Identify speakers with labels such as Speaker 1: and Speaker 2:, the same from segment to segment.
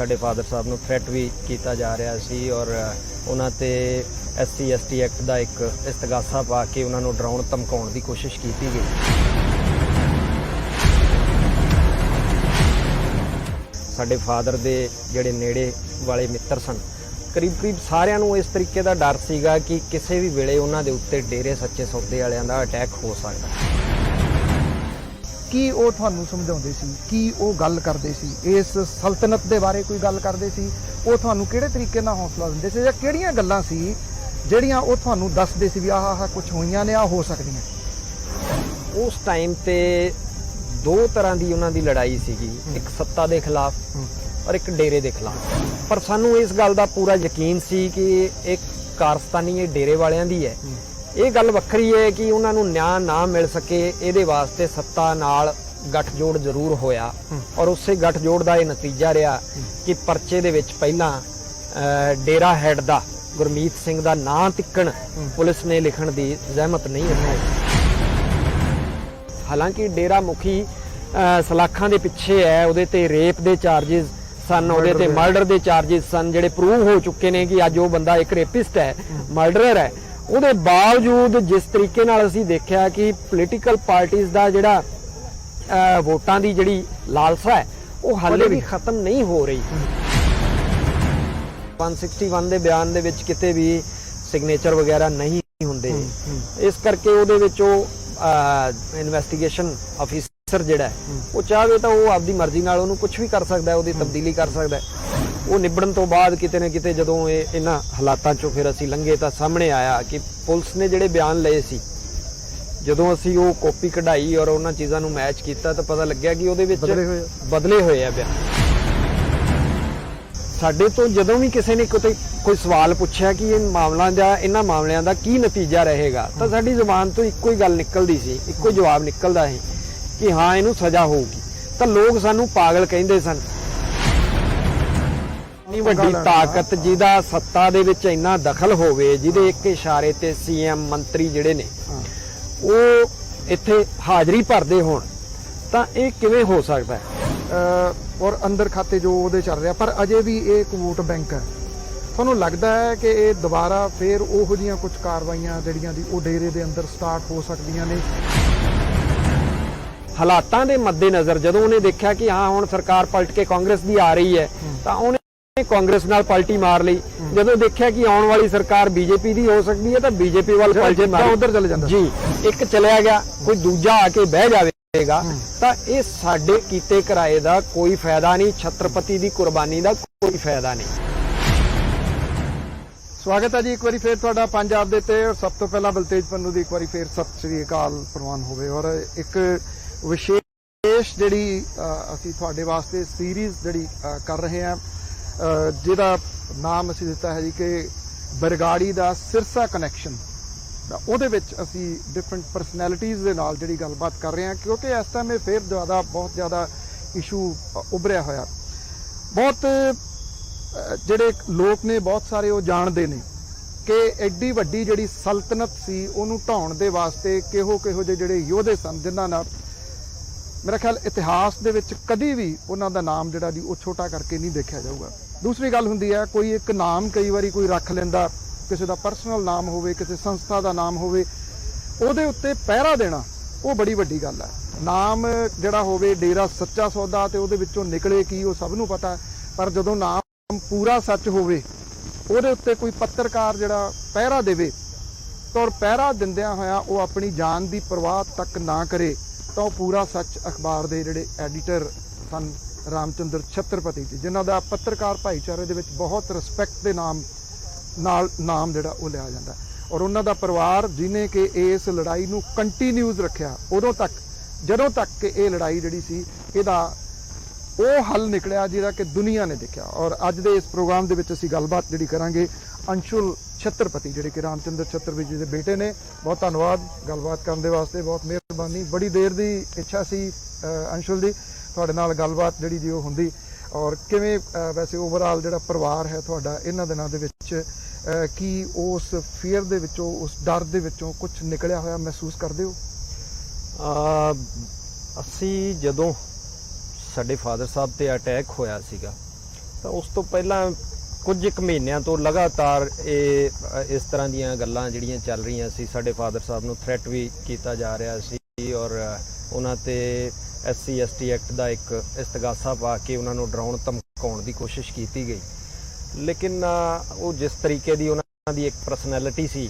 Speaker 1: ਸਾਡੇ ਫਾਦਰ ਸਾਹਿਬ ਨੂੰ ਥ੍ਰੈਟ ਵੀ ਕੀਤਾ ਜਾ ਰਿਹਾ ਸੀ ਔਰ ਉਹਨਾਂ ਤੇ SC ST ਐਕਟ ਦਾ ਇੱਕ ਇਸਤਗਾਸਾ ਪਾ ਕੇ ਉਹਨਾਂ ਨੂੰ ਡਰਾਉਣ ਧਮਕਾਉਣ ਦੀ ਕੋਸ਼ਿਸ਼ ਕੀਤੀ ਗਈ। ਸਾਡੇ ਫਾਦਰ ਦੇ ਜਿਹੜੇ ਨੇੜੇ ਵਾਲੇ ਮਿੱਤਰ ਸਨ, ਕਰੀਬ ਸਾਰਿਆਂ ਨੂੰ ਇਸ ਤਰੀਕੇ ਦਾ ਡਰ ਸੀਗਾ ਕਿ ਕਿਸੇ ਵੀ ਵੇਲੇ ਉਹਨਾਂ ਦੇ ਉੱਤੇ ਡੇਰੇ ਸੱਚੇ ਸੌਦੇ ਵਾਲਿਆਂ ਦਾ ਅਟੈਕ ਹੋ ਸਕਦਾ।
Speaker 2: ਕੀ ਉਹ ਤੁਹਾਨੂੰ ਸਮਝਾਉਂਦੇ ਸੀ, ਕੀ ਉਹ ਗੱਲ ਕਰਦੇ ਸੀ, ਇਸ ਸਲਤਨਤ ਦੇ ਬਾਰੇ ਕੋਈ ਗੱਲ ਕਰਦੇ ਸੀ? ਉਹ ਤੁਹਾਨੂੰ ਕਿਹੜੇ ਤਰੀਕੇ ਨਾਲ ਹੌਸਲਾ ਦਿੰਦੇ ਸੀ ਜਾਂ ਕਿਹੜੀਆਂ ਗੱਲਾਂ ਸੀ ਜਿਹੜੀਆਂ ਉਹ ਤੁਹਾਨੂੰ ਦੱਸਦੇ ਸੀ ਵੀ ਆਹ ਕੁਝ ਹੋਈਆਂ ਨੇ, ਆ ਹੋ ਸਕਦੀਆਂ?
Speaker 1: ਉਸ ਟਾਈਮ ਤੇ ਦੋ ਤਰ੍ਹਾਂ ਦੀ ਉਹਨਾਂ ਦੀ ਲੜਾਈ ਸੀਗੀ, ਇੱਕ ਸੱਤਾ ਦੇ ਖਿਲਾਫ ਔਰ ਇੱਕ ਡੇਰੇ ਦੇ ਖਿਲਾਫ। ਪਰ ਸਾਨੂੰ ਇਸ ਗੱਲ ਦਾ ਪੂਰਾ ਯਕੀਨ ਸੀ ਕਿ ਇੱਕ ਕਾਰਸਤਾਨੀ ਇਹ ਡੇਰੇ ਵਾਲਿਆਂ ਦੀ ਹੈ। ਇਹ ਗੱਲ ਵੱਖਰੀ ਹੈ ਕਿ ਉਹਨਾਂ ਨੂੰ ਨਿਆਂ ਨਾ ਮਿਲ ਸਕੇ, ਇਹਦੇ ਵਾਸਤੇ ਸੱਤਾ ਨਾਲ ਗੱਠਜੋੜ ਜ਼ਰੂਰ ਹੋਇਆ ਔਰ ਉਸੇ ਗੱਠਜੋੜ ਦਾ ਇਹ ਨਤੀਜਾ ਰਿਹਾ ਕਿ ਪਰਚੇ ਦੇ ਵਿੱਚ ਪਹਿਲਾਂ ਡੇਰਾ ਹੈਡ ਦਾ ਗੁਰਮੀਤ ਸਿੰਘ ਦਾ ਨਾਂ ਤਿੱਕਣ ਪੁਲਿਸ ਨੇ ਲਿਖਣ ਦੀ ਜ਼ਹਿਮਤ ਨਹੀਂ ਦਿਖਾਈ। ਹਾਲਾਂਕਿ ਡੇਰਾ ਮੁਖੀ ਸਲਾਖਾਂ ਦੇ ਪਿੱਛੇ ਹੈ, ਉਹਦੇ ਤੇ ਰੇਪ ਦੇ ਚਾਰजेस ਸਨ, ਉਹਦੇ ਤੇ ਮਰਡਰ ਦੇ ਚਾਰजेस ਸਨ ਜਿਹੜੇ ਪ੍ਰੂਵ ਹੋ ਚੁੱਕੇ ਨੇ ਕਿ ਅੱਜ ਉਹ ਬੰਦਾ ਇੱਕ ਰੇਪਿਸਟ ਹੈ, ਮਰਡਰਰ ਹੈ। ਉਹਦੇ ਬਾਵਜੂਦ ਜਿਸ ਤਰੀਕੇ ਨਾਲ ਅਸੀਂ ਦੇਖਿਆ ਕਿ ਪੋਲੀਟੀਕਲ ਪਾਰਟੀਆਂ ਦਾ ਜਿਹੜਾ ਵੋਟਾਂ ਦੀ ਜਿਹੜੀ ਲਾਲਸਾ ਹੈ ਉਹ ਹਾਲੇ ਵੀ ਖਤਮ ਨਹੀਂ ਹੋ ਰਹੀ। 161 ਦੇ ਬਿਆਨ ਦੇ ਵਿੱਚ ਕਿਤੇ ਵੀ ਸਿਗਨੇਚਰ ਵਗੈਰਾ ਨਹੀਂ ਹੁੰਦੇ, ਇਸ ਕਰਕੇ ਉਹਦੇ ਵਿੱਚ ਉਹ ਇਨਵੈਸਟੀਗੇਸ਼ਨ ਆਫੀਸਰ ਜਿਹੜਾ ਉਹ ਚਾਹੇ ਤਾਂ ਉਹ ਆਪਦੀ ਮਰਜ਼ੀ ਨਾਲ ਉਹਨੂੰ ਕੁਝ ਵੀ ਕਰ ਸਕਦਾ, ਉਹਦੀ ਤਬਦੀਲੀ ਕਰ ਸਕਦਾ। ਉਹ ਨਿਬੜਨ ਤੋਂ ਬਾਅਦ ਕਿਤੇ ਨਾ ਕਿਤੇ ਜਦੋਂ ਇਹਨਾਂ ਹਾਲਾਤਾਂ ਚੋਂ ਫਿਰ ਅਸੀਂ ਲੰਘੇ ਤਾਂ ਸਾਹਮਣੇ ਆਇਆ ਕਿ ਪੁਲਿਸ ਨੇ ਜਿਹੜੇ ਬਿਆਨ ਲਏ ਸੀ, ਜਦੋਂ ਅਸੀਂ ਉਹ ਕਾਪੀ ਕਢਾਈ ਔਰ ਉਹਨਾਂ ਚੀਜ਼ਾਂ ਨੂੰ ਮੈਚ ਕੀਤਾ ਤਾਂ ਪਤਾ ਲੱਗਿਆ ਕਿ ਉਹਦੇ ਵਿੱਚ ਬਦਲੇ ਹੋਏ ਆ ਬਿਆਨ। ਸਾਡੇ ਤੋਂ ਜਦੋਂ ਵੀ ਕਿਸੇ ਨੇ ਕੋਈ ਸਵਾਲ ਪੁੱਛਿਆ ਕਿ ਇਹਨਾਂ ਮਾਮਲਿਆਂ ਦਾ ਕੀ ਨਤੀਜਾ ਰਹੇਗਾ ਤਾਂ ਸਾਡੀ ਜ਼ੁਬਾਨ ਤੋਂ ਇੱਕੋ ਹੀ ਗੱਲ ਨਿਕਲਦੀ ਸੀ, ਇੱਕੋ ਹੀ ਜਵਾਬ ਨਿਕਲਦਾ ਸੀ ਕਿ ਹਾਂ ਇਹਨੂੰ ਸਜ਼ਾ ਹੋਊਗੀ। ਤਾਂ ਲੋਕ ਸਾਨੂੰ ਪਾਗਲ ਕਹਿੰਦੇ ਸਨ। ਇੰਨੀ ਵੱਡੀ ਤਾਕਤ ਜਿਹਦਾ ਸੱਤਾ ਦੇ ਵਿੱਚ ਇੰਨਾ ਦਖਲ ਹੋਵੇ, ਜਿਹਦੇ ਇੱਕ ਇਸ਼ਾਰੇ ਤੇ CM ਮੰਤਰੀ ਜਿਹੜੇ ਨੇ ਉਹ ਇੱਥੇ ਹਾਜ਼ਰੀ ਭਰਦੇ ਹੋਣ, ਤਾਂ ਇਹ ਕਿਵੇਂ ਹੋ ਸਕਦਾ ਹੈ?
Speaker 2: ਔਰ ਅੰਦਰ ਖਾਤੇ ਜੋ ਉਹਦੇ ਚੱਲ ਰਿਹਾ, ਪਰ ਅਜੇ ਵੀ ਇਹ ਇੱਕ ਵੋਟ ਬੈਂਕ ਹੈ। ਤੁਹਾਨੂੰ ਲੱਗਦਾ ਹੈ ਕਿ ਇਹ ਦੁਬਾਰਾ ਫੇਰ ਉਹੋ ਜਿਹੀਆਂ ਕੁਝ ਕਾਰਵਾਈਆਂ ਜਿਹੜੀਆਂ ਦੀ ਉਹ ਡੇਰੇ ਦੇ ਅੰਦਰ ਸਟਾਰਟ ਹੋ ਸਕਦੀਆਂ ਨੇ?
Speaker 1: ਹਾਲਾਤਾਂ ਦੇ ਮੱਦੇਨਜ਼ਰ ਜਦੋਂ ਉਹਨੇ ਦੇਖਿਆ ਕਿ ਹਾਂ ਹੁਣ ਸਰਕਾਰ ਪਲਟ ਕੇ ਕਾਂਗਰਸ ਦੀ ਆ ਰਹੀ ਹੈ ਤਾਂ ਉਹਨੇ ਕਾਂਗਰਸ ਨਾਲ ਪਲਟੀ ਮਾਰ ਲਈ। ਜਦੋਂ ਦੇਖਿਆ ਕਿ ਆਉਣ ਵਾਲੀ ਸਰਕਾਰ BJP ਦੀ ਹੋ ਸਕਦੀ ਹੈ ਤਾਂ BJP ਵੱਲ ਪਲਟੇ ਮਾਰ
Speaker 2: ਉਧਰ ਚਲੇ ਜਾਂਦਾ
Speaker 1: ਜੀ। ਇੱਕ ਚਲਿਆ ਗਿਆ, ਕੋਈ ਦੂਜਾ ਆ ਕੇ ਬਹਿ ਜਾਵੇਗਾ ਤਾਂ ਇਹ ਸਾਡੇ ਕੀਤੇ ਕਿਰਾਏ ਦਾ ਕੋਈ ਫਾਇਦਾ ਨਹੀਂ, ਛਤਰਪਤੀ ਦੀ ਕੁਰਬਾਨੀ ਦਾ ਕੋਈ ਫਾਇਦਾ ਨਹੀਂ।
Speaker 2: ਸਵਾਗਤ ਹੈ ਜੀ ਇੱਕ ਵਾਰੀ ਫੇਰ ਤੁਹਾਡਾ ਪੰਜਾਬ ਦੇ ਤੇ। ਸਭ ਤੋਂ ਪਹਿਲਾਂ ਬਲਤੇਜ ਪੰਨੂ ਦੀ ਇੱਕ ਵਾਰੀ ਫੇਰ ਸਤਿ ਸ੍ਰੀ ਅਕਾਲ ਪ੍ਰਵਾਨ ਹੋਵੇ। ਔਰ ਇੱਕ ਵਿਸ਼ੇਸ਼ ਜਿਹੜੀ ਅਸੀਂ ਤੁਹਾਡੇ ਵਾਸਤੇ ਸੀਰੀਜ਼ ਜਿਹੜੀ ਕਰ ਰਹੇ ਹਾਂ, ਜਿਹਦਾ ਨਾਮ ਅਸੀਂ ਦਿੱਤਾ ਹੈ ਜੀ ਕਿ ਬਰਗਾੜੀ ਦਾ ਸਿਰਸਾ ਕਨੈਕਸ਼ਨ। ਉਹਦੇ ਵਿੱਚ ਅਸੀਂ ਡਿਫਰੈਂਟ ਪਰਸਨੈਲਿਟੀਜ਼ ਦੇ ਨਾਲ ਜਿਹੜੀ ਗੱਲਬਾਤ ਕਰ ਰਹੇ ਹਾਂ, ਕਿਉਂਕਿ ਇਸ ਟਾਈਮ ਇਹ ਫੇਰ ਬਹੁਤ ਜ਼ਿਆਦਾ ਇਸ਼ੂ ਉੱਭਰਿਆ ਹੋਇਆ। ਬਹੁਤ ਜਿਹੜੇ ਲੋਕ ਨੇ, ਬਹੁਤ ਸਾਰੇ ਉਹ ਜਾਣਦੇ ਨੇ ਕਿ ਐਡੀ ਵੱਡੀ ਜਿਹੜੀ ਸਲਤਨਤ ਸੀ ਉਹਨੂੰ ਢਾਉਣ ਦੇ ਵਾਸਤੇ ਕਿਹੋ ਜਿਹੇ ਜਿਹੜੇ ਯੋਧੇ ਸਨ, ਜਿਨ੍ਹਾਂ ਨਾਲ ਮੇਰਾ ਖਿਆਲ ਇਤਿਹਾਸ ਦੇ ਵਿੱਚ ਕਦੀ ਵੀ ਉਹਨਾਂ ਦਾ ਨਾਮ ਜਿਹੜਾ ਜੀ ਉਹ ਛੋਟਾ ਕਰਕੇ ਨਹੀਂ ਦੇਖਿਆ ਜਾਊਗਾ। ਦੂਸਰੀ ਗੱਲ ਹੁੰਦੀ ਹੈ, ਕੋਈ ਇੱਕ ਨਾਮ ਕਈ ਵਾਰੀ ਕੋਈ ਰੱਖ ਲੈਂਦਾ, ਕਿਸੇ ਦਾ ਪਰਸਨਲ ਨਾਮ ਹੋਵੇ, ਕਿਸੇ ਸੰਸਥਾ ਦਾ ਨਾਮ ਹੋਵੇ, ਉਹਦੇ ਉੱਤੇ ਪਹਿਰਾ ਦੇਣਾ ਉਹ ਬੜੀ ਵੱਡੀ ਗੱਲ ਹੈ। ਨਾਮ ਜਿਹੜਾ ਹੋਵੇ ਡੇਰਾ ਸੱਚਾ ਸੌਦਾ ਤੇ ਉਹਦੇ ਵਿੱਚੋਂ ਨਿਕਲੇ ਕੀ ਉਹ ਸਭ ਨੂੰ ਪਤਾ, ਪਰ ਜਦੋਂ ਨਾਮ ਪੂਰਾ ਸੱਚ ਹੋਵੇ ਉਹਦੇ ਉੱਤੇ ਕੋਈ ਪੱਤਰਕਾਰ ਜਿਹੜਾ ਪਹਿਰਾ ਦੇਵੇ ਤਾਂ ਪਹਿਰਾ ਦਿੰਦਿਆਂ ਹੋਇਆ ਉਹ ਆਪਣੀ ਜਾਨ ਦੀ ਪਰਵਾਹ ਤੱਕ ਨਾ ਕਰੇ ਤਾਂ ਉਹ ਪੂਰਾ ਸੱਚ ਅਖਬਾਰ ਦੇ ਜਿਹੜੇ ਐਡੀਟਰ ਸਨ ਰਾਮਚੰਦਰ ਛਤਰਪਤੀ ਜੀ, ਜਿਨ੍ਹਾਂ ਦਾ ਪੱਤਰਕਾਰ ਭਾਈਚਾਰੇ ਦੇ ਵਿੱਚ ਬਹੁਤ ਰਿਸਪੈਕਟ ਦੇ ਨਾਲ ਨਾਮ ਜਿਹੜਾ ਉਹ ਲਿਆ ਜਾਂਦਾ, ਔਰ ਉਹਨਾਂ ਦਾ ਪਰਿਵਾਰ ਜਿਹਨੇ ਕਿ ਇਸ ਲੜਾਈ ਨੂੰ ਕੰਟੀਨਿਊਸ ਰੱਖਿਆ ਉਦੋਂ ਤੱਕ ਜਦੋਂ ਤੱਕ ਕਿ ਇਹ ਲੜਾਈ ਜਿਹੜੀ ਸੀ ਇਹਦਾ ਉਹ ਹੱਲ ਨਿਕਲਿਆ ਜਿਹਦਾ ਕਿ ਦੁਨੀਆ ਨੇ ਦੇਖਿਆ। ਔਰ ਅੱਜ ਦੇ ਇਸ ਪ੍ਰੋਗਰਾਮ ਦੇ ਵਿੱਚ ਅਸੀਂ ਗੱਲਬਾਤ ਜਿਹੜੀ ਕਰਾਂਗੇ ਅੰਸ਼ੁਲ ਛਤਰਪਤੀ, ਜਿਹੜੇ ਕਿ ਰਾਮਚੰਦਰ ਛਤਰਪਤੀ ਜੀ ਦੇ ਬੇਟੇ ਨੇ। ਬਹੁਤ ਧੰਨਵਾਦ ਗੱਲਬਾਤ ਕਰਨ ਦੇ ਵਾਸਤੇ, ਬਹੁਤ ਮਿਹਰਬਾਨੀ। ਬੜੀ ਦੇਰ ਦੀ ਇੱਛਾ ਸੀ ਅੰਸ਼ੁਲ ਜੀ ਤੁਹਾਡੇ ਨਾਲ ਗੱਲਬਾਤ ਜਿਹੜੀ ਜੀ ਉਹ ਹੁੰਦੀ। ਔਰ ਕਿਵੇਂ ਵੈਸੇ ਓਵਰਆਲ ਜਿਹੜਾ ਪਰਿਵਾਰ ਹੈ ਤੁਹਾਡਾ ਇਹਨਾਂ ਦਿਨਾਂ ਦੇ ਵਿੱਚ, ਕੀ ਉਸ ਫੀਅਰ ਦੇ ਵਿੱਚੋਂ, ਉਸ ਡਰ ਦੇ ਵਿੱਚੋਂ ਕੁਝ ਨਿਕਲਿਆ ਹੋਇਆ ਮਹਿਸੂਸ ਕਰਦੇ ਹੋ?
Speaker 1: ਅਸੀਂ ਜਦੋਂ ਸਾਡੇ ਫਾਦਰ ਸਾਹਿਬ ਤੇ ਅਟੈਕ ਹੋਇਆ ਸੀਗਾ ਤਾਂ ਉਸ ਤੋਂ ਪਹਿਲਾਂ ਕੁਝ ਇੱਕ ਮਹੀਨਿਆਂ ਤੋਂ ਲਗਾਤਾਰ ਇਸ ਤਰ੍ਹਾਂ ਦੀਆਂ ਗੱਲਾਂ ਜਿਹੜੀਆਂ ਚੱਲ ਰਹੀਆਂ ਸੀ। ਸਾਡੇ ਫਾਦਰ ਸਾਹਿਬ ਨੂੰ ਥ੍ਰੈਟ ਵੀ ਕੀਤਾ ਜਾ ਰਿਹਾ ਸੀ ਔਰ ਉਹਨਾਂ ਤੇ SC ST ਐਕਟ ਦਾ ਇੱਕ ਇਸਤਗਾਸਾ ਪਾ ਕੇ ਉਹਨਾਂ ਨੂੰ ਡਰਾਉਣ ਧਮਕਾਉਣ ਦੀ ਕੋਸ਼ਿਸ਼ ਕੀਤੀ ਗਈ। ਲੇਕਿਨ ਉਹ ਜਿਸ ਤਰੀਕੇ ਦੀ ਉਹਨਾਂ ਦੀ ਇੱਕ ਪਰਸਨੈਲਿਟੀ ਸੀ,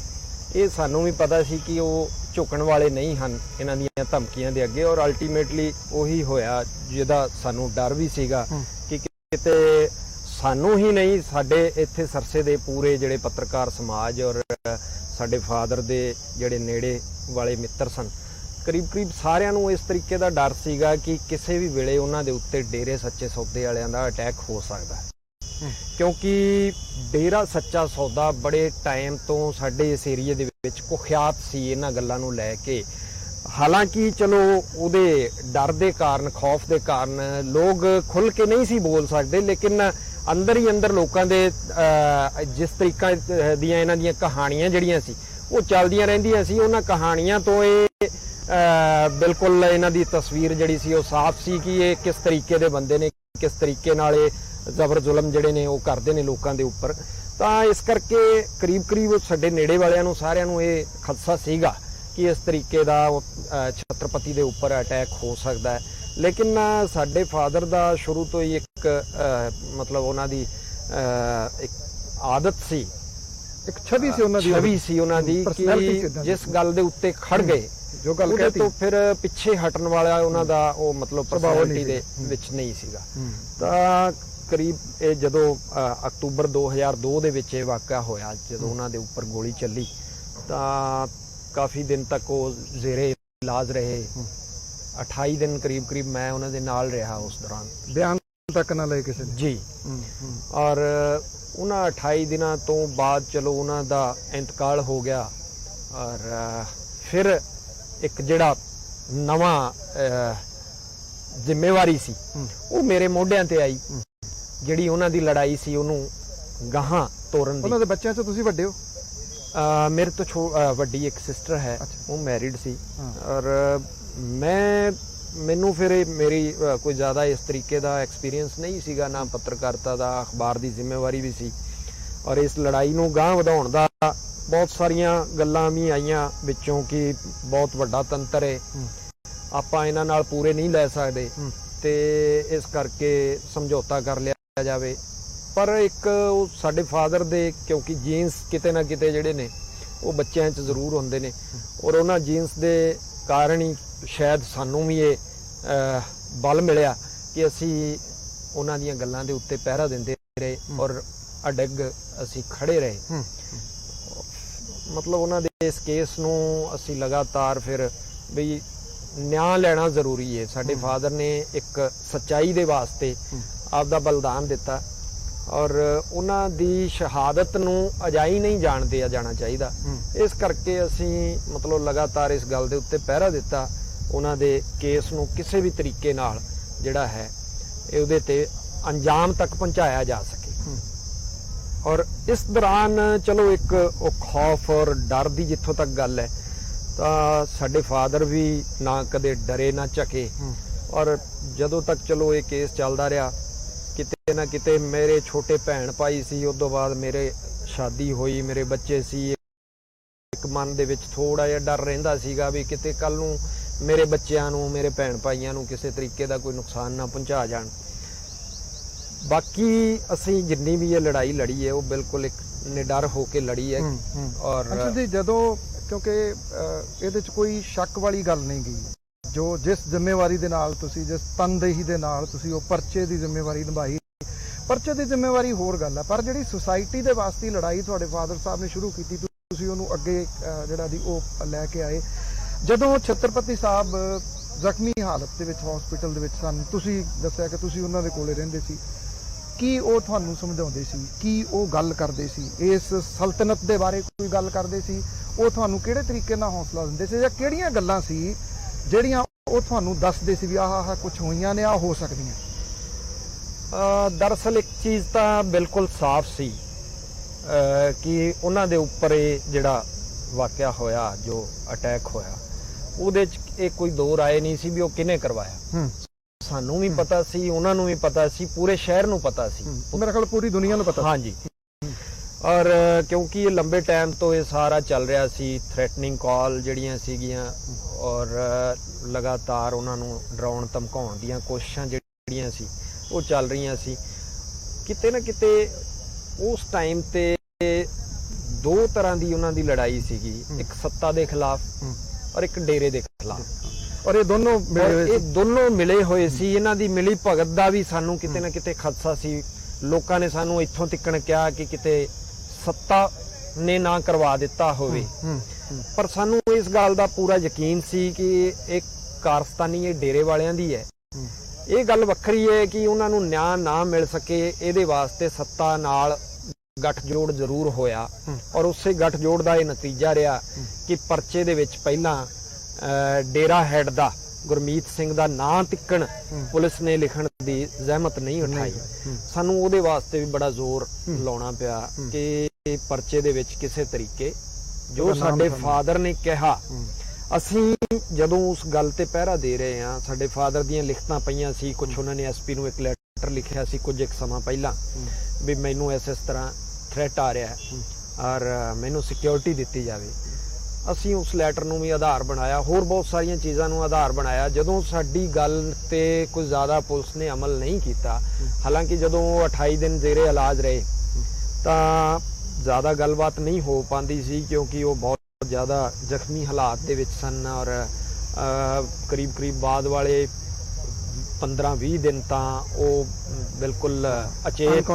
Speaker 1: ਇਹ ਸਾਨੂੰ ਵੀ ਪਤਾ ਸੀ ਕਿ ਉਹ ਝੁਕਣ ਵਾਲੇ ਨਹੀਂ ਹਨ ਇਹਨਾਂ ਦੀਆਂ ਧਮਕੀਆਂ ਦੇ ਅੱਗੇ। ਔਰ ਅਲਟੀਮੇਟਲੀ ਉਹੀ ਹੋਇਆ ਜਿਹਦਾ ਸਾਨੂੰ ਡਰ ਵੀ ਸੀਗਾ ਕਿ ਕਿਤੇ ਸਾਨੂੰ ਹੀ ਨਹੀਂ, ਸਾਡੇ ਇੱਥੇ ਸਰਸੇ ਦੇ ਪੂਰੇ ਜਿਹੜੇ ਪੱਤਰਕਾਰ ਸਮਾਜ ਔਰ ਸਾਡੇ ਫਾਦਰ ਦੇ ਜਿਹੜੇ ਨੇੜੇ ਵਾਲੇ ਮਿੱਤਰ ਸਨ, ਕਰੀਬ ਸਾਰਿਆਂ ਨੂੰ ਇਸ ਤਰੀਕੇ ਦਾ ਡਰ ਸੀਗਾ ਕਿ ਕਿਸੇ ਵੀ ਵੇਲੇ ਉਹਨਾਂ ਦੇ ਉੱਤੇ ਡੇਰੇ ਸੱਚੇ ਸੌਦੇ ਵਾਲਿਆਂ ਦਾ ਅਟੈਕ ਹੋ ਸਕਦਾ ਹੈ। ਕਿਉਂਕਿ ਡੇਰਾ ਸੱਚਾ ਸੌਦਾ ਬੜੇ ਟਾਈਮ ਤੋਂ ਸਾਡੇ ਇਸ ਏਰੀਏ ਦੇ ਵਿੱਚ ਕੁਖਿਆਤ ਸੀ ਇਹਨਾਂ ਗੱਲਾਂ ਨੂੰ ਲੈ ਕੇ। ਹਾਲਾਂਕਿ ਚਲੋ ਉਹਦੇ ਡਰ ਦੇ ਕਾਰਨ, ਖੌਫ ਦੇ ਕਾਰਨ ਲੋਕ ਖੁੱਲ ਕੇ ਨਹੀਂ ਸੀ ਬੋਲ ਸਕਦੇ, ਲੇਕਿਨ ਅੰਦਰ ਹੀ ਅੰਦਰ ਲੋਕਾਂ ਦੇ ਜਿਸ ਤਰੀਕਾ ਦੀਆਂ ਇਹਨਾਂ ਦੀਆਂ ਕਹਾਣੀਆਂ ਜਿਹੜੀਆਂ ਸੀ ਉਹ ਚੱਲਦੀਆਂ ਰਹਿੰਦੀਆਂ ਸੀ। ਉਹਨਾਂ ਕਹਾਣੀਆਂ ਤੋਂ ਇਹ ਬਿਲਕੁਲ ਇਹਨਾਂ ਦੀ ਤਸਵੀਰ ਜਿਹੜੀ ਸੀ ਉਹ ਸਾਫ਼ ਸੀ ਕਿ ਇਹ ਕਿਸ ਤਰੀਕੇ ਦੇ ਬੰਦੇ ਨੇ, ਕਿਸ ਤਰੀਕੇ ਨਾਲ ਇਹ ਜ਼ਬਰ ਜ਼ੁਲਮ ਜਿਹੜੇ ਨੇ ਉਹ ਕਰਦੇ ਨੇ ਲੋਕਾਂ ਦੇ ਉੱਪਰ। ਤਾਂ ਇਸ ਕਰਕੇ ਕਰੀਬ ਸਾਡੇ ਨੇੜੇ ਵਾਲਿਆਂ ਨੂੰ ਸਾਰਿਆਂ ਨੂੰ ਇਹ ਖਦਸ਼ਾ ਸੀਗਾ ਕਿ ਇਸ ਤਰੀਕੇ ਦਾ ਛਤਰਪਤੀ ਦੇ ਉੱਪਰ ਅਟੈਕ ਹੋ ਸਕਦਾ ਹੈ। ਲੇਕਿਨ ਸਾਡੇ ਫਾਦਰ ਦਾ ਸ਼ੁਰੂ ਤੋਂ ਹੀ ਇੱਕ ਮਤਲਬ ਉਹਨਾਂ ਦੀ ਇੱਕ ਆਦਤ ਸੀ,
Speaker 2: ਇੱਕ ਛਵੀ ਸੀ ਉਹਨਾਂ ਦੀ
Speaker 1: ਕਿ ਜਿਸ ਗੱਲ ਦੇ ਉੱਤੇ ਖੜ ਗਏ
Speaker 2: ਜੋ ਗੱਲ
Speaker 1: ਉਹਦੇ ਤੋਂ ਫਿਰ ਪਿੱਛੇ ਹਟਣ ਵਾਲਾ ਉਹਨਾਂ ਦਾ ਉਹ ਮਤਲਬ ਪਰਸਨੈਲਿਟੀ ਦੇ ਵਿੱਚ ਨਹੀਂ ਸੀਗਾ। ਤਾਂ ਕਰੀਬ ਇਹ ਜਦੋਂ ਅਕਤੂਬਰ 2002 ਦੇ ਵਿੱਚ ਇਹ ਵਾਕਿਆ ਹੋਇਆ, ਜਦੋਂ ਉਹਨਾਂ ਦੇ ਉੱਪਰ ਗੋਲੀ ਚੱਲੀ, ਤਾਂ ਕਾਫੀ ਦਿਨ ਤੱਕ ਉਹ ਜ਼ੇਰੇ ਇਲਾਜ ਰਹੇ। 28 ਦਿਨ ਕਰੀਬ ਮੈਂ ਉਹਨਾਂ ਦੇ ਨਾਲ ਰਿਹਾ ਉਸ ਦੌਰਾਨ।
Speaker 2: ਬਿਆਨ ਤੱਕ ਨਾ ਲਏ ਕਿਸੇ ਨੇ
Speaker 1: ਜੀ। ਔਰ ਉਹਨਾਂ 28 ਦਿਨਾਂ ਤੋਂ ਬਾਅਦ ਚਲੋ ਉਹਨਾਂ ਦਾ ਇੰਤਕਾਲ ਹੋ ਗਿਆ ਔਰ ਫਿਰ ਇੱਕ ਜਿਹੜਾ ਨਵਾਂ ਜ਼ਿੰਮੇਵਾਰੀ ਸੀ ਉਹ ਮੇਰੇ ਮੋਢਿਆਂ ਤੇ ਆਈ। ਜਿਹੜੀ ਉਹਨਾਂ ਦੀ ਲੜਾਈ ਸੀ ਉਹਨੂੰ ਗਾਹਾਂ ਤੋਰਨ ਦੀ।
Speaker 2: ਉਹਨਾਂ ਦੇ ਬੱਚਿਆਂ ਚੋਂ ਤੁਸੀਂ ਵੱਡੇ ਹੋ?
Speaker 1: ਮੇਰੇ ਤੋਂ ਵੱਡੀ ਇੱਕ ਸਿਸਟਰ ਹੈ, ਉਹ ਮੈਰਿਡ ਸੀ। ਔਰ ਮੈਨੂੰ ਫਿਰ ਮੇਰੀ ਕੋਈ ਜ਼ਿਆਦਾ ਇਸ ਤਰੀਕੇ ਦਾ ਐਕਸਪੀਰੀਅੰਸ ਨਹੀਂ ਸੀਗਾ, ਨਾ ਪੱਤਰਕਾਰਤਾ ਦਾ, ਅਖਬਾਰ ਦੀ ਜ਼ਿੰਮੇਵਾਰੀ ਵੀ ਸੀ। ਔਰ ਇਸ ਲੜਾਈ ਨੂੰ ਗਾਂਹ ਵਧਾਉਣ ਦਾ ਬਹੁਤ ਸਾਰੀਆਂ ਗੱਲਾਂ ਵੀ ਆਈਆਂ ਵਿੱਚੋਂ ਕਿ ਬਹੁਤ ਵੱਡਾ ਤੰਤਰ ਹੈ, ਆਪਾਂ ਇਹਨਾਂ ਨਾਲ ਪੂਰੇ ਨਹੀਂ ਲੈ ਸਕਦੇ ਤੇ ਇਸ ਕਰਕੇ ਸਮਝੌਤਾ ਕਰ ਲਿਆ ਜਾਵੇ। ਪਰ ਇੱਕ ਉਹ ਸਾਡੇ ਫਾਦਰ ਦੇ, ਕਿਉਂਕਿ ਜੀਨਸ ਕਿਤੇ ਨਾ ਕਿਤੇ ਜਿਹੜੇ ਨੇ ਉਹ ਬੱਚਿਆਂ 'ਚ ਜ਼ਰੂਰ ਹੁੰਦੇ ਨੇ, ਔਰ ਉਹਨਾਂ ਜੀਨਸ ਦੇ ਕਾਰਨ ਹੀ ਸ਼ਾਇਦ ਸਾਨੂੰ ਵੀ ਇਹ ਬਲ ਮਿਲਿਆ ਕਿ ਅਸੀਂ ਉਹਨਾਂ ਦੀਆਂ ਗੱਲਾਂ ਦੇ ਉੱਤੇ ਪਹਿਰਾ ਦਿੰਦੇ ਰਹੇ ਔਰ ਅਡਗ ਅਸੀਂ ਖੜੇ ਰਹੇ। ਮਤਲਬ ਉਹਨਾਂ ਦੇ ਇਸ ਕੇਸ ਨੂੰ ਅਸੀਂ ਲਗਾਤਾਰ ਫਿਰ ਵੀ ਨਿਆਂ ਲੈਣਾ ਜ਼ਰੂਰੀ ਹੈ। ਸਾਡੇ ਫਾਦਰ ਨੇ ਇੱਕ ਸੱਚਾਈ ਦੇ ਵਾਸਤੇ ਆਪਦਾ ਬਲਿਦਾਨ ਦਿੱਤਾ ਔਰ ਉਹਨਾਂ ਦੀ ਸ਼ਹਾਦਤ ਨੂੰ ਅਜਾਈ ਨਹੀਂ ਜਾਣਾ ਚਾਹੀਦਾ। ਇਸ ਕਰਕੇ ਅਸੀਂ ਮਤਲਬ ਲਗਾਤਾਰ ਇਸ ਗੱਲ ਦੇ ਉੱਤੇ ਪਹਿਰਾ ਦਿੱਤਾ, ਉਹਨਾਂ ਦੇ ਕੇਸ ਨੂੰ ਕਿਸੇ ਵੀ ਤਰੀਕੇ ਨਾਲ ਜਿਹੜਾ ਹੈ ਉਹਦੇ ਤੇ ਅੰਜਾਮ ਤੱਕ ਪਹੁੰਚਾਇਆ ਜਾ ਸਕੇ। ਔਰ ਇਸ ਦੌਰਾਨ ਚਲੋ ਇੱਕ ਉਹ ਖੌਫ ਔਰ ਡਰ ਦੀ ਜਿੱਥੋਂ ਤੱਕ ਗੱਲ ਹੈ, ਤਾਂ ਸਾਡੇ ਫਾਦਰ ਵੀ ਨਾ ਕਦੇ ਡਰੇ ਨਾ ਝਕੇ। ਔਰ ਜਦੋਂ ਤੱਕ ਚਲੋ ਇਹ ਕੇਸ ਚੱਲਦਾ ਰਿਹਾ, ਕਿਤੇ ਨਾ ਕਿਤੇ ਮੇਰੇ ਛੋਟੇ ਭੈਣ ਭਾਈ ਸੀ, ਉਸ ਤੋਂ ਬਾਅਦ ਮੇਰੇ ਸ਼ਾਦੀ ਹੋਈ, ਮੇਰੇ ਬੱਚੇ ਸੀ, ਇੱਕ ਮਨ ਦੇ ਵਿੱਚ ਥੋੜਾ ਜਿਹਾ ਡਰ ਰਹਿੰਦਾ ਸੀਗਾ ਵੀ ਕਿਤੇ ਕੱਲ ਨੂੰ ਮੇਰੇ ਬੱਚਿਆਂ ਨੂੰ, ਮੇਰੇ ਭੈਣ ਭਾਈਆਂ ਨੂੰ ਕਿਸੇ ਤਰੀਕੇ ਦਾ ਕੋਈ ਨੁਕਸਾਨ ਨਾ ਪਹੁੰਚਾ ਜਾਣ। ਬਾਕੀ ਅਸੀਂ ਜਿੰਨੀ ਵੀ ਇਹ ਲੜਾਈ ਲੜੀ ਹੈ ਉਹ ਬਿਲਕੁਲ ਇੱਕ ਨਿਡਰ ਹੋ ਕੇ ਲੜੀ ਹੈ। ਔਰ
Speaker 2: ਅੱਛਾ ਜੀ, ਜਦੋਂ ਕਿਉਂਕਿ ਇਹਦੇ 'ਚ ਕੋਈ ਸ਼ੱਕ ਵਾਲੀ ਗੱਲ ਨਹੀਂ ਗਈ, ਜੋ ਜਿਸ ਜ਼ਿੰਮੇਵਾਰੀ ਦੇ ਨਾਲ ਤੁਸੀਂ, ਜਿਸ ਤਨਦੇਹੀ ਦੇ ਨਾਲ ਤੁਸੀਂ ਉਹ ਪਰਚੇ ਦੀ ਜ਼ਿੰਮੇਵਾਰੀ ਨਿਭਾਈ, ਪਰਚੇ ਦੀ ਜ਼ਿੰਮੇਵਾਰੀ ਹੋਰ ਗੱਲ ਹੈ, ਪਰ ਜਿਹੜੀ ਸੁਸਾਇਟੀ ਦੇ ਵਾਸਤੇ ਲੜਾਈ ਤੁਹਾਡੇ ਫਾਦਰ ਸਾਹਿਬ ਨੇ ਸ਼ੁਰੂ ਕੀਤੀ, ਤੁਸੀਂ ਉਹਨੂੰ ਅੱਗੇ ਜਿਹੜਾ ਦੀ ਉਹ ਲੈ ਕੇ ਆਏ। ਜਦੋਂ ਛਤਰਪਤੀ ਸਾਹਿਬ ਜ਼ਖਮੀ ਹਾਲਤ ਦੇ ਵਿੱਚ ਹਸਪੀਟਲ ਦੇ ਵਿੱਚ ਸਨ, ਤੁਸੀਂ ਦੱਸਿਆ ਕਿ ਤੁਸੀਂ ਉਹਨਾਂ ਦੇ ਕੋਲੇ ਰਹਿੰਦੇ ਸੀ, ਕੀ ਉਹ ਤੁਹਾਨੂੰ ਸਮਝਾਉਂਦੇ ਸੀ, ਕੀ ਉਹ ਗੱਲ ਕਰਦੇ ਸੀ, ਇਸ ਸਲਤਨਤ ਦੇ ਬਾਰੇ ਕੋਈ ਗੱਲ ਕਰਦੇ ਸੀ, ਉਹ ਤੁਹਾਨੂੰ ਕਿਹੜੇ ਤਰੀਕੇ ਨਾਲ ਹੌਸਲਾ ਦਿੰਦੇ ਸੀ, ਜਾਂ ਕਿਹੜੀਆਂ ਗੱਲਾਂ ਸੀ ਜਿਹੜੀਆਂ ਉਹ ਤੁਹਾਨੂੰ ਦੱਸਦੇ ਸੀ ਵੀ ਆਹ ਕੁਝ ਹੋਈਆਂ ਨੇ, ਆਹ ਹੋ ਸਕਦੀਆਂ?
Speaker 1: ਦਰਅਸਲ ਇੱਕ ਚੀਜ਼ ਤਾਂ ਬਿਲਕੁਲ ਸਾਫ਼ ਸੀ ਕਿ ਉਹਨਾਂ ਦੇ ਉੱਪਰ ਇਹ ਜਿਹੜਾ ਵਾਕਿਆ ਹੋਇਆ, ਜੋ ਅਟੈਕ ਹੋਇਆ, ਉਹਦੇ 'ਚ ਇਹ ਕੋਈ ਦੋ ਰਾਏ ਨਹੀਂ ਸੀ ਵੀ ਉਹ ਕਿਹਨੇ ਕਰਵਾਇਆ। ਸਾਨੂੰ ਵੀ ਪਤਾ ਸੀ, ਉਹਨਾਂ ਨੂੰ ਵੀ ਪਤਾ ਸੀ, ਪੂਰੇ ਸ਼ਹਿਰ ਨੂੰ ਪਤਾ ਸੀ।
Speaker 2: ਮੇਰੇ ਖਿਆਲ ਪੂਰੀ ਦੁਨੀਆ ਨੂੰ ਪਤਾ।
Speaker 1: ਹਾਂਜੀ। ਔਰ ਕਿਉਂਕਿ ਇਹ ਲੰਬੇ ਟਾਈਮ ਤੋਂ ਇਹ ਸਾਰਾ ਚੱਲ ਰਿਹਾ ਸੀ, ਥ੍ਰੈਟਨਿੰਗ ਕਾਲ ਜਿਹੜੀਆਂ ਸੀਗੀਆਂ ਔਰ ਲਗਾਤਾਰ ਉਹਨਾਂ ਨੂੰ ਡਰਾਉਣ ਧਮਕਾਉਣ ਦੀਆਂ ਕੋਸ਼ਿਸ਼ਾਂ ਜਿਹੜੀਆਂ ਸੀ ਉਹ ਚੱਲ ਰਹੀਆਂ ਸੀ। ਕਿਤੇ ਨਾ ਕਿਤੇ ਉਸ ਟਾਈਮ ਤੇ ਦੋ ਤਰ੍ਹਾਂ ਦੀ ਉਹਨਾਂ ਦੀ ਲੜਾਈ ਸੀਗੀ, ਇੱਕ ਸੱਤਾ ਦੇ ਖਿਲਾਫ ਔਰ ਇੱਕ ਡੇਰੇ ਦੇ ਖਿਲਾਫ।
Speaker 2: ਔਰ ਇਹ ਦੋਨੋਂ
Speaker 1: ਮਿਲੇ ਹੋਏ ਸੀ। ਇਹਨਾਂ ਦੀ ਮਿਲੀ ਭਗਤ ਦਾ ਵੀ ਸਾਨੂੰ ਕਿਤੇ ਨਾ ਕਿਤੇ ਖਦਸ਼ਾ ਸੀ। ਲੋਕਾਂ ਨੇ ਸਾਨੂੰ ਇੱਥੋਂ ਤੱਕਣ ਕਿਹਾ ਕਿ ਕਿਤੇ ਸੱਤਾ ਨੇ ਨਾ ਕਰਵਾ ਦਿੱਤਾ ਹੋਵੇ, ਪਰ ਸਾਨੂੰ ਇਸ ਗੱਲ ਦਾ ਪੂਰਾ ਯਕੀਨ ਸੀ ਕਿ ਇਹ ਕਾਰਸਤਾਨੀ ਇਹ ਡੇਰੇ ਵਾਲਿਆਂ ਦੀ ਹੈ। ਇਹ ਗੱਲ ਵੱਖਰੀ ਹੈ ਕਿ ਉਹਨਾਂ ਨੂੰ ਨਿਆਂ ਨਾ ਮਿਲ ਸਕੇ, ਇਹਦੇ ਵਾਸਤੇ ਸੱਤਾ ਨਾਲ ਗੱਠਜੋੜ ਜ਼ਰੂਰ ਹੋਇਆ ਔਰ ਉਸੇ ਗੱਠਜੋੜ ਦਾ ਇਹ ਨਤੀਜਾ ਰਿਹਾ ਕਿ ਪਰਚੇ ਦੇ ਵਿੱਚ ਪਹਿਲਾਂ ਡੇਰਾ ਹੈਡ ਦਾ ਗੁਰਮੀਤ ਸਿੰਘ ਦਾ ਨਾਂ ਤਿੱਕਣ ਪੁਲਿਸ ਨੇ ਲਿਖਣ ਦੀ ਜ਼ਹਿਮਤ ਨਹੀਂ ਉਠਾਈ। ਸਾਨੂੰ ਉਹਦੇ ਵਾਸਤੇ ਵੀ ਬੜਾ ਜ਼ੋਰ ਲਾਉਣਾ ਪਿਆ ਕਿ ਪਰਚੇ ਦੇ ਵਿੱਚ ਕਿਸੇ ਤਰੀਕੇ ਜੋ ਸਾਡੇ ਫਾਦਰ ਨੇ ਕਿਹਾ, ਅਸੀਂ ਜਦੋਂ ਉਸ ਗੱਲ ਤੇ ਪਹਿਰਾ ਦੇ ਰਹੇ ਹਾਂ, ਸਾਡੇ ਫਾਦਰ ਦੀਆਂ ਲਿਖਤਾਂ ਪਈਆਂ ਸੀ, ਕੁਝ ਉਹਨਾਂ ਨੇ ਐਸਪੀ ਨੂੰ ਇੱਕ ਲੈਟਰ ਲਿਖਿਆ ਸੀ ਕੁਝ ਇੱਕ ਸਮਾਂ ਪਹਿਲਾਂ ਵੀ ਮੈਨੂੰ ਇਸ ਤਰ੍ਹਾਂ ਥ੍ਰੈਟ ਆ ਰਿਹਾ ਔਰ ਮੈਨੂੰ ਸਿਕਿਉਰਿਟੀ ਦਿੱਤੀ ਜਾਵੇ। ਅਸੀਂ ਉਸ ਲੈਟਰ ਨੂੰ ਵੀ ਆਧਾਰ ਬਣਾਇਆ, ਹੋਰ ਬਹੁਤ ਸਾਰੀਆਂ ਚੀਜ਼ਾਂ ਨੂੰ ਆਧਾਰ ਬਣਾਇਆ। ਜਦੋਂ ਸਾਡੀ ਗੱਲ ਤੇ ਕੁਝ ਜ਼ਿਆਦਾ ਪੁਲਿਸ ਨੇ ਅਮਲ ਨਹੀਂ ਕੀਤਾ, ਹਾਲਾਂਕਿ ਜਦੋਂ ਉਹ 28 ਦਿਨ ਜ਼ੇਰੇ ਇਲਾਜ ਰਹੇ ਤਾਂ ਜ਼ਿਆਦਾ ਗੱਲਬਾਤ ਨਹੀਂ ਹੋ ਪਾਉਂਦੀ ਸੀ ਕਿਉਂਕਿ ਉਹ ਬਹੁਤ ਜ਼ਿਆਦਾ ਜ਼ਖਮੀ ਹਾਲਾਤ ਦੇ ਵਿੱਚ ਸਨ ਔਰ ਕਰੀਬ ਬਾਅਦ ਵਾਲੇ 15-20 ਦਿਨ ਤਾਂ ਉਹ ਬਿਲਕੁਲ ਅਚੇਤ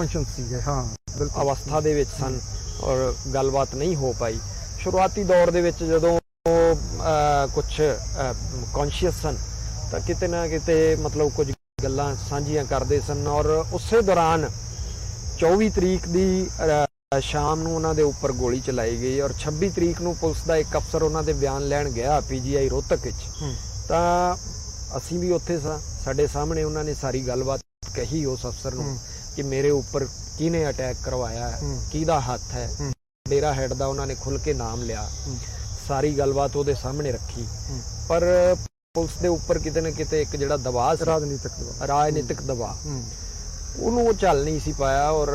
Speaker 1: ਅਵਸਥਾ ਦੇ ਵਿੱਚ ਸਨ ਔਰ ਗੱਲਬਾਤ ਨਹੀਂ ਹੋ ਪਾਈ। ਸ਼ੁਰੂਆਤੀ ਦੌਰ ਦੇ ਵਿੱਚ ਜਦੋਂ ਕੁਝ ਕੌਨਸ਼ੀਅਸ ਸਨ ਤਾਂ ਕਿਤੇ ਨਾ ਕਿਤੇ ਮਤਲਬ ਕੁਝ ਗੱਲਾਂ ਸਾਂਝੀਆਂ ਕਰਦੇ ਸਨ ਔਰ ਉਸੇ ਦੌਰਾਨ 24 ਤਰੀਕ ਦੀ ਸ਼ਾਮ ਨੂੰ ਉਹਨਾਂ ਦੇ ਉੱਪਰ ਗੋਲੀ ਚਲਾਈ ਗਈ ਔਰ 26 ਤਰੀਕ ਨੂੰ ਪੁਲਿਸ ਦਾ ਇੱਕ ਅਫਸਰ ਉਹਨਾਂ ਦੇ ਬਿਆਨ ਲੈਣ ਗਿਆ PGI ਰੋਹਤਕ ਵਿੱਚ। ਤਾਂ ਅਸੀਂ ਵੀ ਉੱਥੇ ਸਾਂ, ਸਾਡੇ ਸਾਹਮਣੇ ਉਹਨਾਂ ਨੇ ਸਾਰੀ ਗੱਲਬਾਤ ਕਹੀ ਉਸ ਅਫਸਰ ਨੂੰ ਕਿ ਮੇਰੇ ਉੱਪਰ ਕਿਹਨੇ ਅਟੈਕ ਕਰਵਾਇਆ ਹੈ, ਕਿਹਦਾ ਹੱਥ ਹੈ। ਡੇਰਾ ਹੈਡ ਦਾ ਉਹਨਾਂ ਨੇ ਖੁੱਲ ਕੇ ਨਾਮ ਲਿਆ, ਸਾਰੀ ਗੱਲਬਾਤ ਉਹਦੇ ਸਾਹਮਣੇ ਰੱਖੀ। ਪਰ ਪੁਲਿਸ ਦੇ ਉੱਪਰ ਕਿਤੇ ਨਾ ਕਿਤੇ ਇੱਕ ਜਿਹੜਾ ਦਬਾਅ ਸੀ, ਰਾਜਨੀਤਿਕ ਦਬਾਅ, ਉਹਨੂੰ ਉਹ ਚੱਲ ਨਹੀਂ ਸੀ ਪਾਇਆ ਔਰ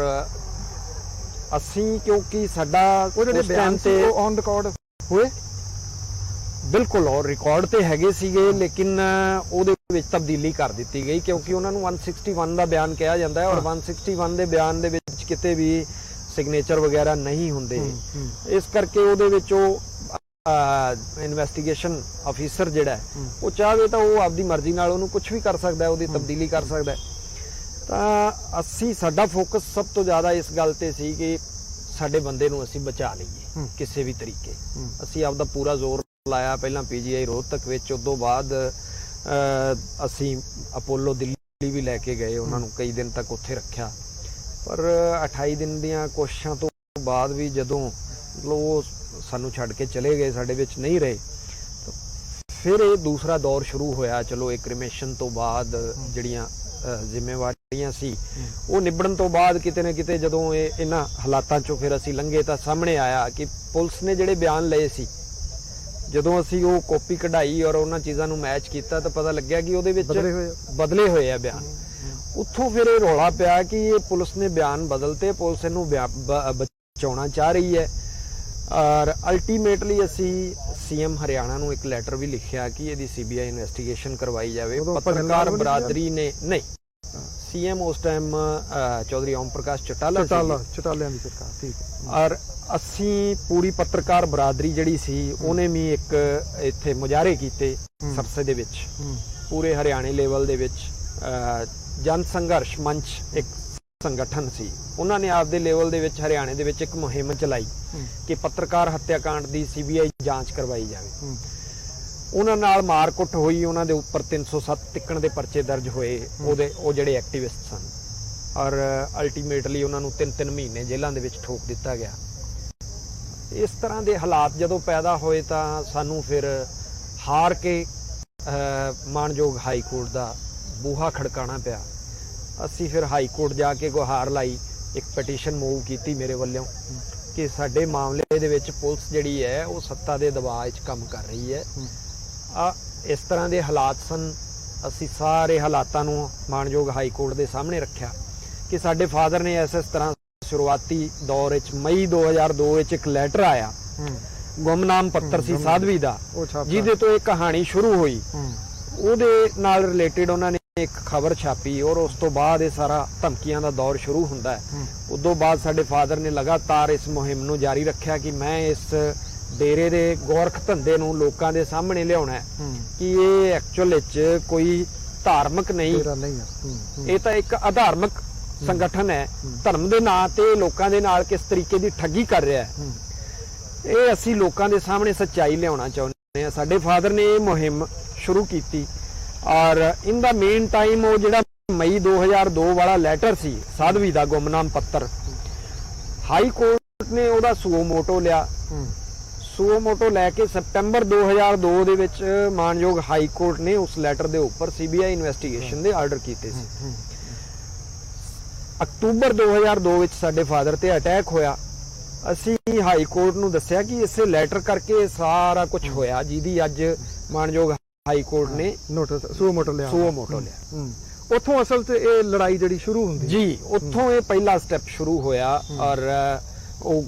Speaker 1: ਅਸੀਂ ਕਿਉਂਕਿ ਸਾਡਾ
Speaker 2: ਉਹ ਜਿਹੜੇ ਬਿਆਨ ਤੇ ਔਨ ਰਿਕਾਰਡ ਹੋਏ
Speaker 1: ਬਿਲਕੁਲ ਔਰ ਰਿਕਾਰਡ ਤੇ ਹੈਗੇ ਸੀਗੇ, ਲੇਕਿਨ ਉਹਦੇ ਵਿੱਚ ਤਬਦੀਲੀ ਕਰ ਦਿੱਤੀ ਗਈ ਕਿਉਂਕਿ ਉਹਨਾਂ ਨੂੰ 161 ਦਾ ਬਿਆਨ ਕਿਹਾ ਜਾਂਦਾ ਹੈ ਔਰ 161 ਦੇ ਬਿਆਨ ਦੇ ਵਿੱਚ ਕਿਤੇ ਵੀ ਸਿਗਨੇਚਰ ਵਗੈਰਾ ਨਹੀਂ ਹੁੰਦੇ। ਇਸ ਕਰਕੇ ਉਹਦੇ ਵਿੱਚ ਉਹ ਇਨਵੈਸਟੀਗੇਸ਼ਨ ਅਫੀਸਰ ਜਿਹੜਾ ਉਹ ਚਾਹੇ ਤਾਂ ਉਹ ਆਪਦੀ ਮਰਜ਼ੀ ਨਾਲ ਉਹਨੂੰ ਕੁਝ ਵੀ ਕਰ ਸਕਦਾ ਹੈ, ਉਹਦੀ ਤਬਦੀਲੀ ਕਰ ਸਕਦਾ ਹੈ। ਤਾਂ ਅਸੀਂ ਸਾਡਾ ਫੋਕਸ ਸਭ ਤੋਂ ਜ਼ਿਆਦਾ ਇਸ ਗੱਲ ਤੇ ਸੀ ਕਿ ਸਾਡੇ ਬੰਦੇ ਨੂੰ ਅਸੀਂ ਬਚਾ ਲਈਏ ਕਿਸੇ ਵੀ ਤਰੀਕੇ। ਅਸੀਂ ਆਪਦਾ ਪੂਰਾ ਜ਼ੋਰ ਲਾਇਆ, ਪਹਿਲਾਂ PGI ਰੋਹਤਕ ਵਿੱਚ, ਉਸ ਤੋਂ ਬਾਅਦ ਅਸੀਂ ਅਪੋਲੋ ਦਿੱਲੀ ਵੀ ਲੈ ਕੇ ਗਏ, ਉਹਨਾਂ ਨੂੰ ਕਈ ਦਿਨ ਤੱਕ ਉੱਥੇ ਰੱਖਿਆ। ਪਰ 28 ਦਿਨ ਦੀਆਂ ਕੋਸ਼ਿਸ਼ਾਂ ਤੋਂ ਬਾਅਦ ਵੀ ਜਦੋਂ ਮਤਲਬ ਉਹ ਸਾਨੂੰ ਛੱਡ ਕੇ ਚਲੇ ਗਏ, ਸਾਡੇ ਵਿੱਚ ਨਹੀਂ ਰਹੇ, ਫਿਰ ਇਹ ਦੂਸਰਾ ਦੌਰ ਸ਼ੁਰੂ ਹੋਇਆ। ਚਲੋ ਇਹ ਕ੍ਰਿਮੇਸ਼ਨ ਤੋਂ ਬਾਅਦ ਜਿਹੜੀਆਂ ਜ਼ਿੰਮੇਵਾਰੀਆਂ ਸੀ ਉਹ ਨਿਬੜਨ ਤੋਂ ਬਾਅਦ ਕਿਤੇ ਨਾ ਕਿਤੇ ਜਦੋਂ ਇਹਨਾਂ ਹਾਲਾਤਾਂ ਚੋਂ ਫਿਰ ਅਸੀਂ ਲੰਘੇ ਤਾਂ ਸਾਹਮਣੇ ਆਇਆ ਕਿ ਪੁਲਿਸ ਨੇ ਜਿਹੜੇ ਬਿਆਨ ਲਏ ਸੀ, ਜਦੋਂ ਅਸੀਂ ਉਹ ਕਾਪੀ ਕਢਾਈ ਔਰ ਉਹਨਾਂ ਚੀਜ਼ਾਂ ਨੂੰ ਮੈਚ ਕੀਤਾ ਤਾਂ ਪਤਾ ਲੱਗਿਆ ਕਿ ਉਹਦੇ ਵਿੱਚ ਬਦਲੇ ਹੋਏ ਆ ਬਿਆਨ। ਉੱਥੋਂ ਫਿਰ ਇਹ ਰੌਲਾ ਪਿਆ ਕਿ ਇਹ ਪੁਲਿਸ ਨੇ ਬਿਆਨ ਬਦਲਤੇ, ਪੁਲਿਸ ਇਹਨੂੰ ਬਚਾਉਣਾ ਚਾਹ ਰਹੀ ਹੈ ਔਰ ਅਲਟੀਮੇਟਲੀ ਅਸੀਂ CM ਹਰਿਆਣਾ ਨੂੰ ਇੱਕ ਲੈਟਰ ਵੀ ਲਿਖਿਆ ਕਿ ਇਹਦੀ CBI ਇਨਵੈਸਟੀਗੇਸ਼ਨ ਕਰਵਾਈ ਜਾਵੇ। ਪੱਤਰਕਾਰ ਬਰਾਦਰੀ ਨੇ ਨਹੀਂ, CM ਉਸ ਟਾਈਮ ਚੌਧਰੀ ਓਮ ਪ੍ਰਕਾਸ਼ ਚਟਾਲਿਆਂ
Speaker 2: ਦੀ ਸਰਕਾਰ, ਠੀਕ ਹੈ।
Speaker 1: ਔਰ ਅਸੀਂ ਪੂਰੀ ਪੱਤਰਕਾਰ ਬਰਾਦਰੀ ਜਿਹੜੀ ਸੀ ਉਹਨੇ ਵੀ ਇੱਕ ਇੱਥੇ ਮੁਜ਼ਾਹਰੇ ਕੀਤੇ ਸਰਸੇ ਦੇ ਵਿੱਚ, ਪੂਰੇ ਹਰਿਆਣੇ ਲੈਵਲ ਦੇ ਵਿੱਚ। ਜਨ ਸੰਘਰਸ਼ ਮੰਚ ਇੱਕ ਸੰਗਠਨ ਸੀ, ਉਹਨਾਂ ਨੇ ਆਪਦੇ ਲੈਵਲ ਦੇ ਵਿੱਚ ਹਰਿਆਣੇ ਦੇ ਵਿੱਚ ਇੱਕ ਮੁਹਿੰਮ ਚਲਾਈ ਕਿ ਪੱਤਰਕਾਰ ਹੱਤਿਆਕਾਂਡ ਦੀ CBI ਜਾਂਚ ਕਰਵਾਈ ਜਾਵੇ। ਉਹਨਾਂ ਨਾਲ ਮਾਰਕੁੱਟ ਹੋਈ, ਉਹਨਾਂ ਦੇ ਉੱਪਰ 307 ਤਿੱਕਣ ਦੇ ਪਰਚੇ ਦਰਜ ਹੋਏ, ਉਹ ਜਿਹੜੇ ਐਕਟਿਵਿਸਟ ਸਨ, ਔਰ ਅਲਟੀਮੇਟਲੀ ਉਹਨਾਂ ਨੂੰ 3-3 ਮਹੀਨੇ ਜੇਲ੍ਹਾਂ ਦੇ ਵਿੱਚ ਠੋਕ ਦਿੱਤਾ ਗਿਆ। ਇਸ ਤਰ੍ਹਾਂ ਦੇ ਹਾਲਾਤ ਜਦੋਂ ਪੈਦਾ ਹੋਏ ਤਾਂ ਸਾਨੂੰ ਫਿਰ ਹਾਰ ਕੇ ਮਾਣਯੋਗ ਹਾਈ ਕੋਰਟ ਦਾ ਬੂਹਾ ਖੜਕਾਣਾ ਪਿਆ। ਅਸੀਂ ਫਿਰ ਹਾਈ ਕੋਰਟ ਜਾ ਕੇ ਗੁਹਾਰ ਲਾਈ, ਇੱਕ ਪਟੀਸ਼ਨ ਮੂਵ ਕੀਤੀ ਮੇਰੇ ਵੱਲੋਂ ਕਿ ਸਾਡੇ ਮਾਮਲੇ ਦੇ ਵਿੱਚ ਪੁਲਿਸ ਜਿਹੜੀ ਹੈ ਉਹ ਸੱਤਾ ਦੇ ਦਬਾਅ 'ਚ ਕੰਮ ਕਰ ਰਹੀ ਹੈ। ਇਸ ਤਰ੍ਹਾਂ ਦੇ ਹਾਲਾਤ ਸਨ ਅਸੀਂ ਸਾਰੇ ਹਾਲਾਤਾਂ ਨੂੰ ਮਾਣਯੋਗ ਹਾਈ ਕੋਰਟ ਦੇ ਸਾਹਮਣੇ ਰੱਖਿਆ ਕਿ ਸਾਡੇ ਫਾਦਰ ਨੇ ਇਸ ਤਰ੍ਹਾਂ ਸ਼ੁਰੂਆਤੀ ਦੌਰ ਵਿੱਚ ਮਈ 2002 ਵਿੱਚ ਇੱਕ ਲੈਟਰ ਆਇਆ, ਗੁੰਮਨਾਮ ਪੱਤਰ ਸੀ ਸਾਧਵੀ ਦਾ, ਜਿਹਦੇ ਤੋਂ ਇਹ ਕਹਾਣੀ ਸ਼ੁਰੂ ਹੋਈ। ਉਹਦੇ ਨਾਲ ਰਿਲੇਟਡ ਉਹਨਾਂ ਨੇ ਇੱਕ ਖਬਰ ਛਾਪੀ ਔਰ ਉਸ ਤੋਂ ਬਾਅਦ ਇਹ ਸਾਰਾ ਧਮਕੀਆਂ ਦਾ ਦੌਰ ਸ਼ੁਰੂ ਹੁੰਦਾ ਹੈ। ਉਦੋਂ ਬਾਅਦ ਸਾਡੇ ਫਾਦਰ ਨੇ ਲਗਾਤਾਰ ਇਸ ਮੁਹਿੰਮ ਨੂੰ ਜਾਰੀ ਰੱਖਿਆ ਕਿ ਮੈਂ ਇਸ ਡੇਰੇ ਦੇ ਗੋਰਖ ਧੰਦੇ ਨੂੰ ਲੋਕਾਂ ਦੇ ਸਾਹਮਣੇ ਲਿਆਉਣਾ ਹੈ ਕਿ ਇਹ ਐਕਚੁਅਲ ਵਿੱਚ ਕੋਈ ਧਾਰਮਿਕ ਨਹੀਂ, ਇਹ ਤਾਂ ਇੱਕ ਅਧਾਰਮਿਕ ਸੰਗਠਨ ਹੈ। ਧਰਮ ਦੇ ਨਾਂ ਤੇ ਲੋਕਾਂ ਦੇ ਨਾਲ ਕਿਸ ਤਰੀਕੇ ਦੀ ਠੱਗੀ ਕਰ ਰਿਹਾ ਹੈ, ਇਹ ਅਸੀਂ ਲੋਕਾਂ ਦੇ ਸਾਹਮਣੇ ਸੱਚਾਈ ਲਿਆਉਣਾ ਚਾਹੁੰਦੇ ਹਾਂ। ਸਾਡੇ ਫਾਦਰ ਨੇ ਇਹ ਮੁਹਿੰਮ ਸ਼ੁਰੂ ਕੀਤੀ ਔਰ ਇਨ ਦਾ ਮੇਨ ਟਾਈਮ ਉਹ ਜਿਹੜਾ ਮਈ 2002 ਵਾਲਾ ਲੈਟਰ ਸੀ ਸਾਧਵੀ ਦਾ ਗੁੰਮਨਾਮ ਪੱਤਰ, ਹਾਈ ਕੋਰਟ ਨੇ ਉਹਦਾ ਸੁਓ ਮੋਟੋ ਲਿਆ। ਸੁਓ ਮੋਟੋ ਲੈ ਕੇ ਸਤੰਬਰ 2002 ਦੇ ਵਿੱਚ ਮਾਨਯੋਗ ਹਾਈ ਕੋਰਟ ਨੇ ਉਸ ਲੈਟਰ ਦੇ ਉੱਪਰ ਸੀਬੀਆਈ ਇਨਵੈਸਟੀਗੇਸ਼ਨ ਦੇ ਆਰਡਰ ਕੀਤੇ ਸੀ। ਅਕਤੂਬਰ 2002 ਵਿੱਚ ਸਾਡੇ ਫਾਦਰ ਤੇ ਅਟੈਕ ਹੋਇਆ। ਅਸੀਂ ਹਾਈ ਕੋਰਟ ਨੂੰ ਦੱਸਿਆ ਕਿ ਇਸੇ ਲੈਟਰ ਕਰਕੇ ਸਾਰਾ ਕੁਝ ਹੋਇਆ, ਜਿਹਦੀ ਅੱਜ ਮਾਨਯੋਗ ਹਾਈ ਕੋਰਟ ਨੇ
Speaker 2: ਨੋਟਿਸ ਸੁਓ ਮੋਟੋ ਲਿਆ। ਉੱਥੋਂ ਅਸਲ 'ਚ ਇਹ ਲੜਾਈ ਜਿਹੜੀ ਸ਼ੁਰੂ ਹੁੰਦੀ
Speaker 1: ਜੀ, ਉੱਥੋਂ ਇਹ ਪਹਿਲਾ ਸਟੈਪ ਸ਼ੁਰੂ ਹੋਇਆ ਔਰ ਉਹ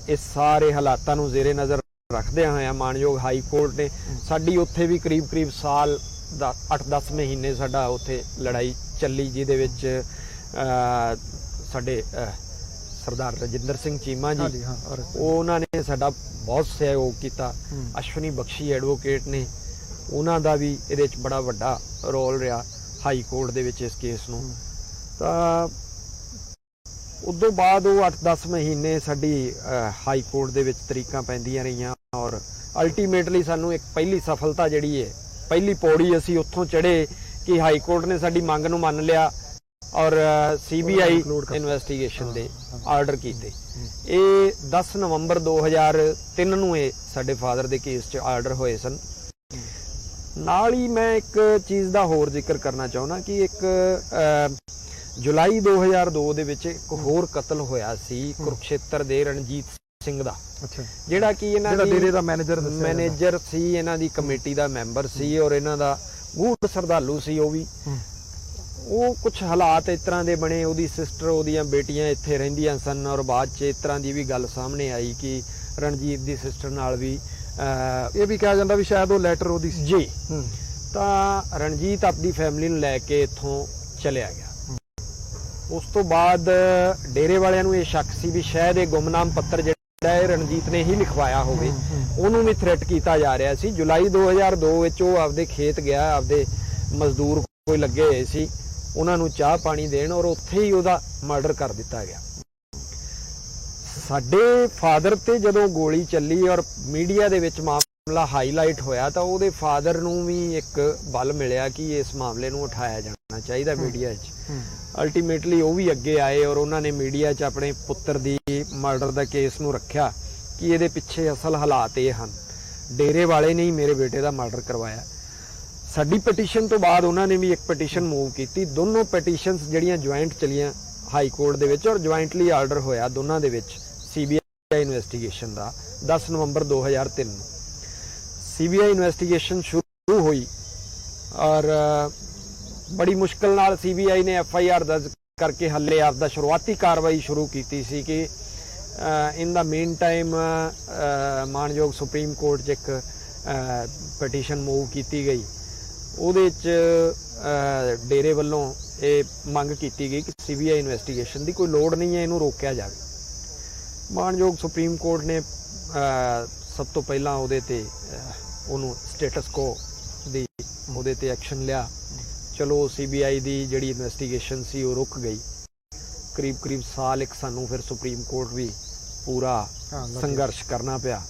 Speaker 1: ਇਸ ਸਾਰੇ ਹਾਲਾਤਾਂ ਨੂੰ ਜ਼ੇਰੇ ਨਜ਼ਰ ਰੱਖਦਿਆਂ ਹੋਇਆਂ ਮਾਨਯੋਗ ਹਾਈ ਕੋਰਟ ਨੇ ਸਾਡੀ ਉੱਥੇ ਵੀ ਕਰੀਬ ਸਾਲ ਦਾ 8-10 ਮਹੀਨੇ ਸਾਡਾ ਉੱਥੇ ਲੜਾਈ ਚੱਲੀ, ਜਿਹਦੇ ਵਿੱਚ ਸਾਡੇ ਸਰਦਾਰ ਰਜਿੰਦਰ ਸਿੰਘ ਚੀਮਾ ਜੀ ਉਹਨਾਂ ਨੇ ਸਾਡਾ ਬਹੁਤ ਸਹਿਯੋਗ ਕੀਤਾ। ਅਸ਼ਵਨੀ ਬਖਸ਼ੀ ਐਡਵੋਕੇਟ ਨੇ, ਉਹਨਾਂ ਦਾ ਵੀ ਇਹਦੇ ਵਿੱਚ ਬੜਾ ਵੱਡਾ ਰੋਲ ਰਿਹਾ ਹਾਈ ਕੋਰਟ ਦੇ ਵਿੱਚ ਇਸ ਕੇਸ ਨੂੰ। ਤਾਂ ਉਦੋਂ ਬਾਅਦ ਉਹ 8-10 ਮਹੀਨੇ ਸਾਡੀ ਹਾਈ ਕੋਰਟ ਦੇ ਵਿੱਚ ਤਰੀਕਾਂ ਪੈਂਦੀਆਂ ਰਹੀਆਂ ਔਰ ਅਲਟੀਮੇਟਲੀ ਸਾਨੂੰ ਇੱਕ ਪਹਿਲੀ ਸਫਲਤਾ ਜਿਹੜੀ ਹੈ, ਪਹਿਲੀ ਪੌੜੀ ਅਸੀਂ ਉੱਥੋਂ ਚੜ੍ਹੇ ਕਿ ਹਾਈ ਕੋਰਟ ਨੇ ਸਾਡੀ ਮੰਗ ਨੂੰ ਮੰਨ ਲਿਆ ਔਰ ਸੀਬੀਆਈ ਇਨਵੈਸਟੀਗੇਸ਼ਨ ਦੇ ਆਰਡਰ ਕੀਤੇ। ਇਹ 10 ਨਵੰਬਰ 2003 ਨੂੰ ਇਹ ਸਾਡੇ ਫਾਦਰ ਦੇ ਕੇਸ 'ਚ ਆਰਡਰ ਹੋਏ ਸਨ। ਨਾਲ ਹੀ ਮੈਂ ਇੱਕ ਚੀਜ਼ ਦਾ ਹੋਰ ਜ਼ਿਕਰ ਕਰਨਾ ਚਾਹੁੰਦਾ ਕਿ ਇੱਕ ਜੁਲਾਈ 2002 ਦੇ ਵਿੱਚ ਇੱਕ ਹੋਰ ਕਤਲ ਹੋਇਆ ਸੀ ਕੁਰੂਕਸ਼ੇਤਰ ਦੇ ਰਣਜੀਤ ਸਿੰਘ ਦਾ, ਜਿਹੜਾ ਕਿ ਇਹਨਾਂ ਦੀ
Speaker 2: ਡੇਰੇ ਦਾ
Speaker 1: ਮੈਨੇਜਰ ਸੀ, ਇਹਨਾਂ ਦੀ ਕਮੇਟੀ ਦਾ ਮੈਂਬਰ ਸੀ ਔਰ ਇਹਨਾਂ ਦਾ ਗੂੜ ਸ਼ਰਧਾਲੂ ਸੀ। ਉਹ ਵੀ ਉਹ ਕੁਝ ਹਾਲਾਤ ਇਸ ਤਰ੍ਹਾਂ ਦੇ ਬਣੇ, ਉਹਦੀ ਸਿਸਟਰ, ਉਹਦੀਆਂ ਬੇਟੀਆਂ ਇੱਥੇ ਰਹਿੰਦੀਆਂ ਸਨ ਔਰ ਬਾਅਦ 'ਚ ਇਸ ਤਰ੍ਹਾਂ ਦੀ ਵੀ ਗੱਲ ਸਾਹਮਣੇ ਆਈ ਕਿ ਰਣਜੀਤ ਦੀ ਸਿਸਟਰ ਨਾਲ ਵੀ
Speaker 2: ਇਹ ਵੀ ਕਿਹਾ ਜਾਂਦਾ ਵੀ ਸ਼ਾਇਦ ਉਹ ਲੈਟਰ ਉਹਦੀ ਸੀ
Speaker 1: ਜੀ। ਤਾਂ ਰਣਜੀਤ ਆਪਣੀ ਫੈਮਿਲੀ ਨੂੰ ਲੈ ਕੇ ਇੱਥੋਂ ਚਲਿਆ ਗਿਆ। ਉਸ ਤੋਂ ਬਾਅਦ ਡੇਰੇ ਵਾਲਿਆਂ ਨੂੰ ਇਹ ਸ਼ੱਕ ਸੀ ਵੀ ਸ਼ਾਇਦ ਇਹ ਗੁੰਮਨਾਮ ਪੱਤਰ ਜਿਹੜਾ ਹੈ ਰਣਜੀਤ ਨੇ ਹੀ ਲਿਖਵਾਇਆ ਹੋਵੇ। ਉਹਨੂੰ ਵੀ ਥ੍ਰੈਟ ਕੀਤਾ ਜਾ ਰਿਹਾ ਸੀ। ਜੁਲਾਈ 2002 ਵਿੱਚ ਉਹ ਆਪਦੇ ਖੇਤ ਗਿਆ, ਆਪਦੇ ਮਜ਼ਦੂਰ ਕੋਈ ਲੱਗੇ ਹੋਏ ਸੀ, ਉਹਨਾਂ ਨੂੰ ਚਾਹ ਪਾਣੀ ਦੇਣ ਔਰ ਉੱਥੇ ਹੀ ਉਹਦਾ ਮਰਡਰ ਕਰ ਦਿੱਤਾ ਗਿਆ। ਸਾਡੇ ਫਾਦਰ ਤੇ ਜਦੋਂ ਗੋਲੀ ਚੱਲੀ ਔਰ ਮੀਡੀਆ ਦੇ ਵਿੱਚ ਮਾਮਲਾ ਹਾਈਲਾਈਟ ਹੋਇਆ ਤਾਂ ਉਹਦੇ ਫਾਦਰ ਨੂੰ ਵੀ ਇੱਕ ਬਲ ਮਿਲਿਆ ਕਿ ਇਸ ਮਾਮਲੇ ਨੂੰ ਉਠਾਇਆ ਜਾਣਾ ਚਾਹੀਦਾ ਮੀਡੀਆ 'ਚ। ਅਲਟੀਮੇਟਲੀ ਉਹ ਵੀ ਅੱਗੇ ਆਏ ਔਰ ਉਹਨਾਂ ਨੇ ਮੀਡੀਆ 'ਚ ਆਪਣੇ ਪੁੱਤਰ ਦੀ ਮਰਡਰ ਦਾ ਕੇਸ ਨੂੰ ਰੱਖਿਆ ਕਿ ਇਹਦੇ ਪਿੱਛੇ ਅਸਲ ਹਾਲਾਤ ਇਹ ਹਨ, ਡੇਰੇ ਵਾਲੇ ਨੇ ਹੀ ਮੇਰੇ ਬੇਟੇ ਦਾ ਮਰਡਰ ਕਰਵਾਇਆ। ਸਾਡੀ ਪਟੀਸ਼ਨ ਤੋਂ ਬਾਅਦ ਉਹਨਾਂ ਨੇ ਵੀ ਇੱਕ ਪਟੀਸ਼ਨ ਮੂਵ ਕੀਤੀ। ਦੋਨੋਂ ਪਟੀਸ਼ਨਸ ਜਿਹੜੀਆਂ ਜੁਆਇੰਟ ਚਲੀਆਂ ਹਾਈ ਕੋਰਟ ਦੇ ਵਿੱਚ ਔਰ ਜੁਆਇੰਟਲੀ ਆਰਡਰ ਹੋਇਆ ਦੋਨਾਂ ਦੇ ਵਿੱਚ ਸੀਬੀਆਈ ਇਨਵੈਸਟੀਗੇਸ਼ਨ ਦਾ 10 ਨਵੰਬਰ 2003 ਨੂੰ। ਸੀਬੀਆਈ ਇਨਵੈਸਟੀਗੇਸ਼ਨ ਸ਼ੁਰੂ ਹੋਈ ਔਰ ਬੜੀ ਮੁਸ਼ਕਲ ਨਾਲ ਸੀਬੀਆਈ ਨੇ ਐਫਆਈਆਰ ਦਰਜ ਕਰਕੇ ਹੱਲੇ ਆਪਦਾ ਸ਼ੁਰੂਆਤੀ ਕਾਰਵਾਈ ਸ਼ੁਰੂ ਕੀਤੀ ਸੀ ਕਿ ਇਨ ਦਾ ਮੇਨ ਟਾਈਮ ਮਾਨਯੋਗ ਸੁਪਰੀਮ ਕੋਰਟ 'ਚ ਇੱਕ ਪਟੀਸ਼ਨ ਮੂਵ ਕੀਤੀ ਗਈ। ਉਹਦੇ 'ਚ ਡੇਰੇ ਵੱਲੋਂ ਇਹ ਮੰਗ ਕੀਤੀ ਗਈ ਕਿ ਸੀਬੀਆਈ ਇਨਵੈਸਟੀਗੇਸ਼ਨ ਦੀ ਕੋਈ ਲੋੜ ਨਹੀਂ ਹੈ, ਇਹਨੂੰ ਰੋਕਿਆ ਜਾਵੇ। ਮਾਨਯੋਗ ਸੁਪਰੀਮ ਕੋਰਟ ਨੇ ਸਭ ਤੋਂ ਪਹਿਲਾਂ ਉਹਦੇ ਤੇ ਉਹਨੂੰ ਸਟੇਟਸ ਕੋ ਦੀ ਉਹਦੇ ਤੇ ਐਕਸ਼ਨ ਲਿਆ। ਚਲੋ ਸੀਬੀਆਈ ਦੀ ਜਿਹੜੀ ਇਨਵੈਸਟੀਗੇਸ਼ਨ ਸੀ ਉਹ ਰੁਕ ਗਈ। ਕਰੀਬ ਸਾਲ ਇੱਕ ਸਾਨੂੰ ਫਿਰ ਸੁਪਰੀਮ ਕੋਰਟ ਵੀ ਪੂਰਾ ਸੰਘਰਸ਼ ਕਰਨਾ ਪਿਆ।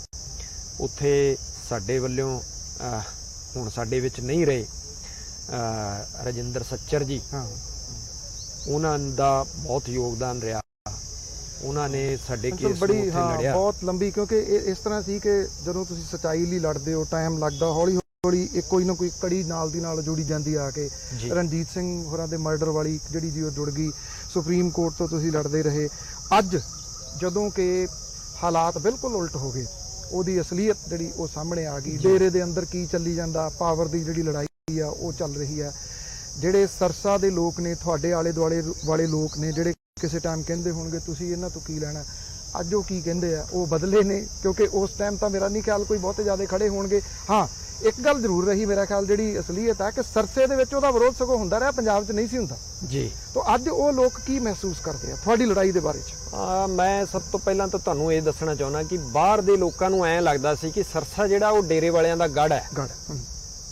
Speaker 1: ਉੱਥੇ ਸਾਡੇ ਵੱਲੋਂ ਹੁਣ ਸਾਡੇ ਵਿੱਚ ਨਹੀਂ ਰਹੇ ਰਜਿੰਦਰ ਸੱਚਰ ਜੀ, ਉਹਨਾਂ ਦਾ ਬਹੁਤ ਯੋਗਦਾਨ ਰਿਹਾ। ਉਹਨਾਂ ਨੇ ਸਾਡੇ ਕੇਸ ਨੂੰ ਉੱਥੇ ਲੜਿਆ
Speaker 2: ਬਹੁਤ ਲੰਬੀ, ਕਿਉਂਕਿ ਇਸ ਤਰ੍ਹਾਂ ਸੀ ਕਿ ਜਦੋਂ ਤੁਸੀਂ ਸੱਚਾਈ ਲਈ ਲੜਦੇ ਹੋ ਟਾਈਮ ਲੱਗਦਾ, ਹੌਲੀ ਹੌਲੀ ਕੋਈ ਨਾ ਕੋਈ ਕੜੀ ਨਾਲ ਦੀ ਨਾਲ ਜੁੜੀ ਜਾਂਦੀ ਆ ਕੇ। ਰਣਜੀਤ ਸਿੰਘ ਹੋਰਾਂ ਦੇ ਮਰਡਰ ਵਾਲੀ ਜਿਹੜੀ ਜੀ ਉਹ ਜੁੜ ਗਈ। ਸੁਪਰੀਮ ਕੋਰਟ ਤੋਂ ਤੁਸੀਂ ਲੜਦੇ ਰਹੇ। ਅੱਜ ਜਦੋਂ ਕਿ ਹਾਲਾਤ ਬਿਲਕੁਲ ਉਲਟ ਹੋ ਗਏ, ਉਹਦੀ ਅਸਲੀਅਤ ਜਿਹੜੀ ਉਹ ਸਾਹਮਣੇ ਆ ਗਈ। ਡੇਰੇ ਦੇ ਅੰਦਰ ਕੀ ਚੱਲੀ ਜਾਂਦਾ, ਪਾਵਰ ਦੀ ਜਿਹੜੀ ਲੜਾਈ ਆ ਉਹ ਚੱਲ ਰਹੀ ਹੈ। ਜਿਹੜੇ ਸਰਸਾ ਦੇ ਲੋਕ ਨੇ, ਤੁਹਾਡੇ ਆਲੇ ਦੁਆਲੇ ਵਾਲੇ ਲੋਕ ਨੇ, ਜਿਹੜੇ ਕਿਸੇ ਟਾਈਮ ਕਹਿੰਦੇ ਹੋਣਗੇ ਤੁਸੀਂ ਇਹਨਾਂ ਤੋਂ ਕੀ ਲੈਣਾ, ਅੱਜ ਉਹ ਕੀ ਕਹਿੰਦੇ ਆ, ਉਹ ਬਦਲੇ ਨੇ। ਕਿਉਂਕਿ ਉਸ ਟਾਈਮ ਤਾਂ ਮੇਰਾ ਨਹੀਂ ਖਿਆਲ ਕੋਈ ਬਹੁਤੇ ਜ਼ਿਆਦਾ ਖੜੇ ਹੋਣਗੇ। ਹਾਂ, ਇੱਕ ਗੱਲ ਜ਼ਰੂਰ ਰਹੀ ਮੇਰਾ ਖਿਆਲ, ਜਿਹੜੀ ਅਸਲੀਅਤ ਹੈ ਕਿ ਸਰਸੇ ਦੇ ਵਿੱਚ ਉਹਦਾ ਵਿਰੋਧ ਸਗੋਂ ਹੁੰਦਾ ਰਿਹਾ, ਪੰਜਾਬ 'ਚ ਨਹੀਂ ਸੀ ਹੁੰਦਾ
Speaker 1: ਜੀ।
Speaker 2: ਤਾਂ ਅੱਜ ਉਹ ਲੋਕ ਕੀ ਮਹਿਸੂਸ ਕਰਦੇ ਆ ਤੁਹਾਡੀ ਲੜਾਈ ਦੇ ਬਾਰੇ 'ਚ?
Speaker 1: ਮੈਂ ਸਭ ਤੋਂ ਪਹਿਲਾਂ ਤਾਂ ਤੁਹਾਨੂੰ ਇਹ ਦੱਸਣਾ ਚਾਹੁੰਦਾ ਕਿ ਬਾਹਰ ਦੇ ਲੋਕਾਂ ਨੂੰ ਐਂ ਲੱਗਦਾ ਸੀ ਕਿ ਸਰਸਾ ਜਿਹੜਾ ਉਹ ਡੇਰੇ ਵਾਲਿਆਂ ਦਾ ਗੜ੍ਹ ਹੈ,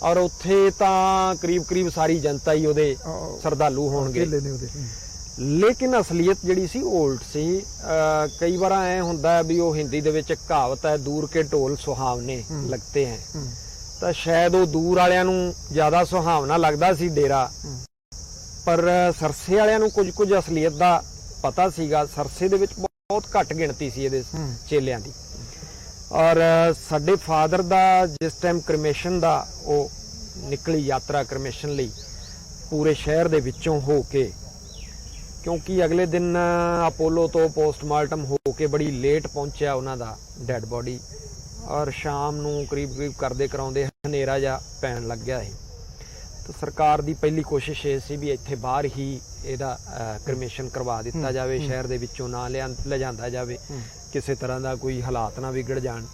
Speaker 1: ਔਰ ਉੱਥੇ ਤਾਂ ਕਰੀਬ ਸਾਰੀ ਜਨਤਾ ਹੀ ਉਹਦੇ ਸ਼ਰਧਾਲੂ ਹੋਣਗੇ। ਲੇਕਿਨ ਅਸਲੀਅਤ ਜਿਹੜੀ ਸੀ ਉਹ ਉਲਟ ਸੀ। ਕਈ ਵਾਰ ਐ ਹੁੰਦਾ ਵੀ ਉਹ ਹਿੰਦੀ ਦੇ ਵਿੱਚ ਕਹਾਵਤ ਹੈ, ਦੂਰ ਕੇ ਢੋਲ ਸੁਹਾਵਨੇ ਲੱਗਤੇ ਹੈ, ਤਾਂ ਸ਼ਾਇਦ ਉਹ ਦੂਰ ਵਾਲਿਆਂ ਨੂੰ ਜ਼ਿਆਦਾ ਸੁਹਾਵਣਾ ਲੱਗਦਾ ਸੀ ਡੇਰਾ, ਪਰ ਸਰਸੇ ਵਾਲਿਆਂ ਨੂੰ ਕੁਝ ਅਸਲੀਅਤ ਦਾ ਪਤਾ ਸੀਗਾ। ਸਰਸੇ ਦੇ ਵਿੱਚ ਬਹੁਤ ਘੱਟ ਗਿਣਤੀ ਸੀ ਇਹਦੇ ਚੇਲਿਆਂ ਦੀ। ਔਰ ਸਾਡੇ ਫਾਦਰ ਦਾ ਜਿਸ ਟਾਈਮ ਕ੍ਰਿਮੇਸ਼ਨ ਦਾ ਉਹ ਨਿਕਲੀ ਯਾਤਰਾ ਕ੍ਰਿਮੇਸ਼ਨ ਲਈ ਪੂਰੇ ਸ਼ਹਿਰ ਦੇ ਵਿੱਚੋਂ ਹੋ ਕੇ, ਕਿਉਂਕਿ ਅਗਲੇ ਦਿਨ ਅਪੋਲੋ ਤੋਂ ਪੋਸਟਮਾਰਟਮ ਹੋ ਕੇ ਬੜੀ ਲੇਟ ਪਹੁੰਚਿਆ ਉਹਨਾਂ ਦਾ ਡੈਡ ਬੋਡੀ, ਔਰ ਸ਼ਾਮ ਨੂੰ ਕਰੀਬ ਕਰਦੇ ਕਰਾਉਂਦੇ ਹਨੇਰਾ ਜਿਹਾ ਪੈਣ ਲੱਗ ਗਿਆ ਸੀ। ਤਾਂ ਸਰਕਾਰ ਦੀ ਪਹਿਲੀ ਕੋਸ਼ਿਸ਼ ਇਹ ਸੀ ਵੀ ਇੱਥੇ ਬਾਹਰ ਹੀ ਇਹਦਾ ਕ੍ਰਿਮੇਸ਼ਨ ਕਰਵਾ ਦਿੱਤਾ ਜਾਵੇ, ਸ਼ਹਿਰ ਦੇ ਵਿੱਚੋਂ ਨਾ ਲਿਜਾਂਦਾ ਜਾਵੇ, ਕਿਸੇ ਤਰ੍ਹਾਂ ਦਾ ਕੋਈ ਹਾਲਾਤ ਨਾ ਵਿਗੜ ਜਾਣ।